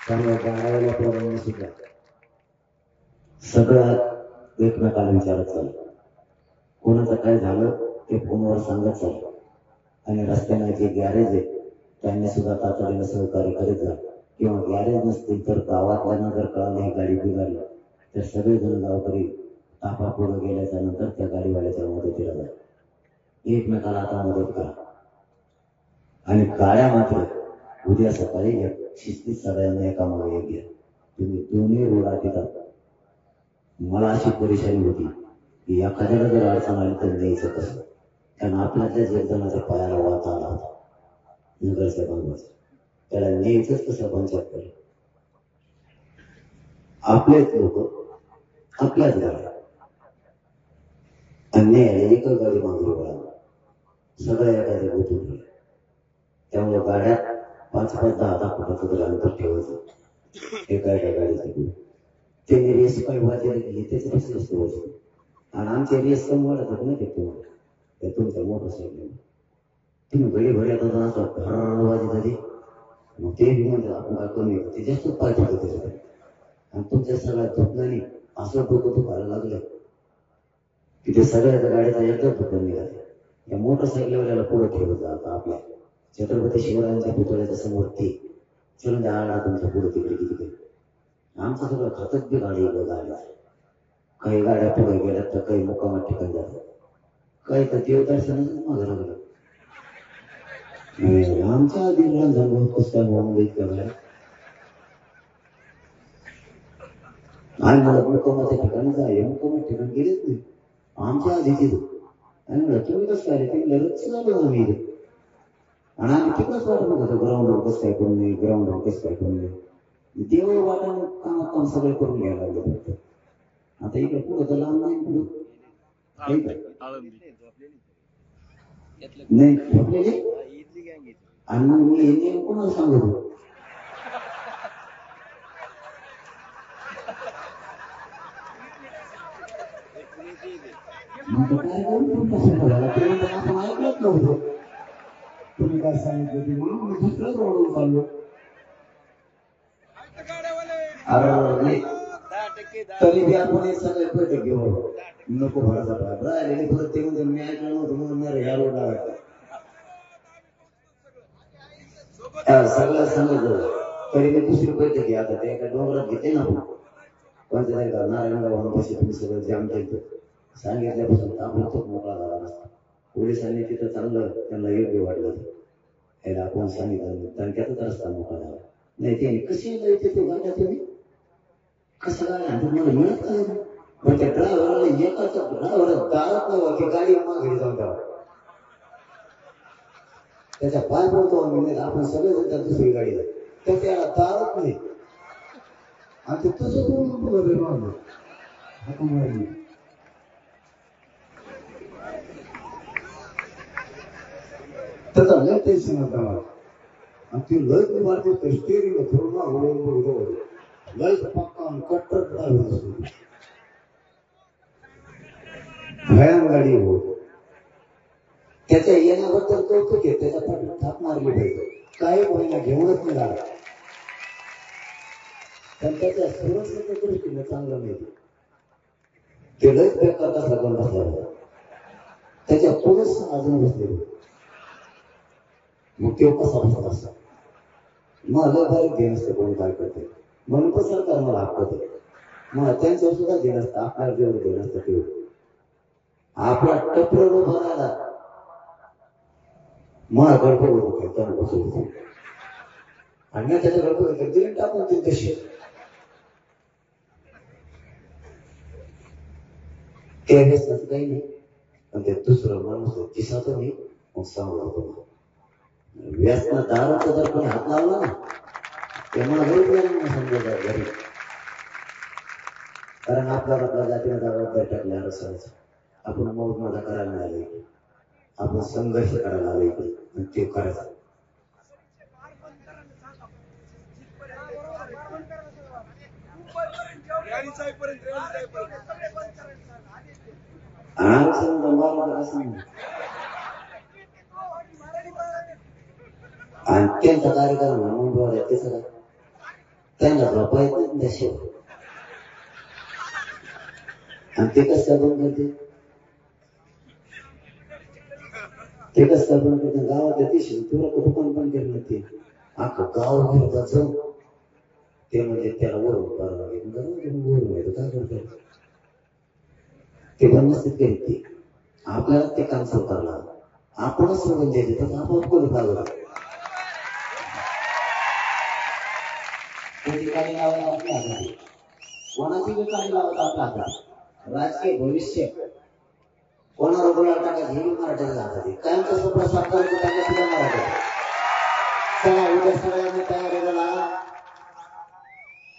त्यामुळे गावाला पोरांनी सुद्धा सगळं एकमेकाला विचारत चाललं. कोणाचं काय झालं ते फोनवर सांगत चाललं. आणि रस्त्याने जे गॅरेज आहे त्यांनी सुद्धा तातडीनं सहकार्य करीत जा. किंवा गॅरेज नसतील तर गावातल्यांना जर कळालं ही गाडी बिघडली तर सगळेजण गावकरी ताफा पुढे गेल्याच्या नंतर त्या गाडीवाल्याच्या मदतीला जा. एकमेकाला आता मदत करा. आणि गाड्या मात्र उद्या सकाळी शिस्तीत सगळ्यांना एका मागे एक घ्या. तुम्ही दोन्ही रोड आठीतात. मला अशी परेशानी होती की एखाद्याला जर अडचण आली तर न्यायचं कसं? कारण आपल्यातल्याच एक जणाच्या पायाला वात आला होता नगरच्या बांधवाचा, त्याला न्यायचंच कसं पंचायत केलं. आपलेच लोक आपल्याच गाड्या, अन्याय एक गाडी मागली वळा, सगळ्या एखाद्या गोष्टी झाल्या. त्यामुळे गाड्या 5-5, 10-10 फुटाचं तरी अंतर ठेवायचं एका गाडीसाठी. ते रेस काही वाजले की तेच रेस असतो. आणि आमचे रेस कमी वाढत होते ना ते तुम्हाला तुमच्या मोटरसायकल तुम्ही घडी घडी आता असं भर वाजत झाली. मग ते बी म्हणतात आपण काय कमी ते जास्तच पाय पडतो त्याच्याकडे. आणि तुमच्या सगळ्या दुखण्याने असं डोकं दुखायला लागलं की ते सगळ्या गाड्याचा एकच दुकान निघाले. या मोटरसायकलवाल्याला पुढे ठेवत जातं. आपल्या छत्रपती शिवरायांच्या पुतळ्याच्या समोर ते चलून द्या आला तुमच्या पुढे तिकडे किती आमचं सगळं खातच बी गाडी झालं. काही गाड्या पुढे गेल्या तर काही मुक्कामात ठिकाण जातात, काही तर देवदर्शनच मागं लागलं. आमच्या आधी झालं पुस्तक मुंबईत करलाय आणि मला मुक्कामाच्या ठिकाणी जाय मुक्कामाच्या ठिकाणी गेलेच नाही. आमच्या आधी तिथं आणि म्हणलं तुम्ही कसं काय ते लढत झालो आम्ही इथे. आणि आम्ही तिकडंच वाटत होतो ग्राउंडवर कसं काय करून नये, ग्राउंडवर कसं काय करून नये. देव वाटानं काम सगळं करून घ्यायला लागलं फक्त. आता इकडे पुढं तर लांब नाही पुढं नाही झोपलेले. आणि मग मी हे कोणाला सांगतो काय करून आपण ऐकलंच नव्हतं. तुम्ही काय सांगितलं की म्हणून मी दुसऱ्याच रोडून चाललो. अरे तरी बी आपण एक सगळे बैठक घेऊ नको भरायचा राहिलेले परत ते म्हणजे मी ऐकलं नव्हतं म्हणून ह्या रोडला सगळं सांगितलं. तरी मी दुसरी बैठक घ्या आता ते एका डोंगरात घेते ना आपण कोणत्या नारायणगावांपाशी तुम्ही सगळं जाम केलं सांगितल्यापासून आपला तो मोकळा झाला नसता. पोलिसांनी तिथं चांगलं त्यांना योग्य वाटलं याला आपण सांगितलं त्यांच्यातच रस्ता मोकळा झाला. नाही ते कशी जायचे ते गाड्या तुम्ही कसं काय मला मिळत काय पण त्या ड्रायव्हरला एकाच ड्रायव्हर दारात नव्हता की गाडी मागे जाऊन द्यावा त्याच्या पाय पडतो आम्ही आपण सगळे त्या दुसरी गाडीला तर त्याला दारत नाही आणि ते तुझं त्याचा लय टेन्शन होता मला आणि ती लयच मारते स्टेरिंग थोडं लयच पक्का कट्टर ड्रायव्हर असतो भयान गाडी होत त्याच्या येण्याबद्दल कौतुक आहे त्याच्या पाठी थाप मारली पाहिजे काही महिना घेऊनच नाही झाला पण त्याच्या सुरक्षेच्या दृष्टीने चांगलं नाही ते लयच बेकार कसा पण बसला त्याच्या पुरुष अजून बसले मग तो कसा बसला असता मला बारीक घेऊन असते कोणी काय करते म्हणून पण सरकार मला हक्क होते मला त्यांच्यावर सुद्धा घेणं असतं आपल्याला जेवढं घेणं असतं तेवढं आपला टपर भरायला मला गडबड होतो काय त्यानं बसवतो आणि मी त्याच्या गडबड होतो दिले टाकून ते तशी त्यावेळेस असं काही नाही पण ते दुसरं माणूस दिसातो नाही मग सांगू होतो व्यसन दारूचा जर कोणी हात लावला ना तेव्हा वेगवेगळ्या समजा घरी कारण आपल्या जातीला जबाबदारी टाकल्या असायचं आपण मौजमजा करायला आले आपण संघर्ष करायला आले आणि ते करायचं आणि त्यांचा कार्यक्रम म्हणून ते सगळं त्यांना झोपा येत नाही त्याशिवाय आणि ते कसं बंद करते ते कसं बंद करते गावात येते तुला दुकान पण केलं ते अख्खं गाव घेऊन जाऊन ते म्हणजे त्याला वरून करावं लागेल वरून येतो काय करतो ते बंद नसतात करीत ते आपल्याला ते काम स्वीकारला आपणच सोडून द्यायचे तर आपण कोणी पाहिलं ठिकाणी लावायला आपल्या हातात कोणाची बी काळी लावत आपल्या हातात राजकीय भविष्य कोणावर बोलायला टाकायचं हे मराठ्याच्या हातात काय कसं प्रसार करायचं टाकायचं सुद्धा मराठ्यात चला उद्या सगळ्यांनी तयारी झाला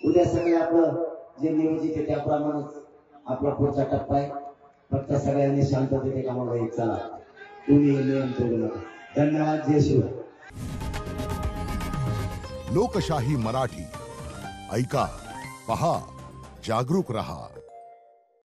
उद्या सगळे आपलं जे नियोजित आहे त्याप्रमाणेच आपला पुढचा टप्पा आहे फक्त सगळ्यांनी शांततेने कामाला जाईल चला तुम्ही नियम तोडू नका धन्यवाद जय शिव लोकशाही मराठी ऐका पहा जागरूक रहा।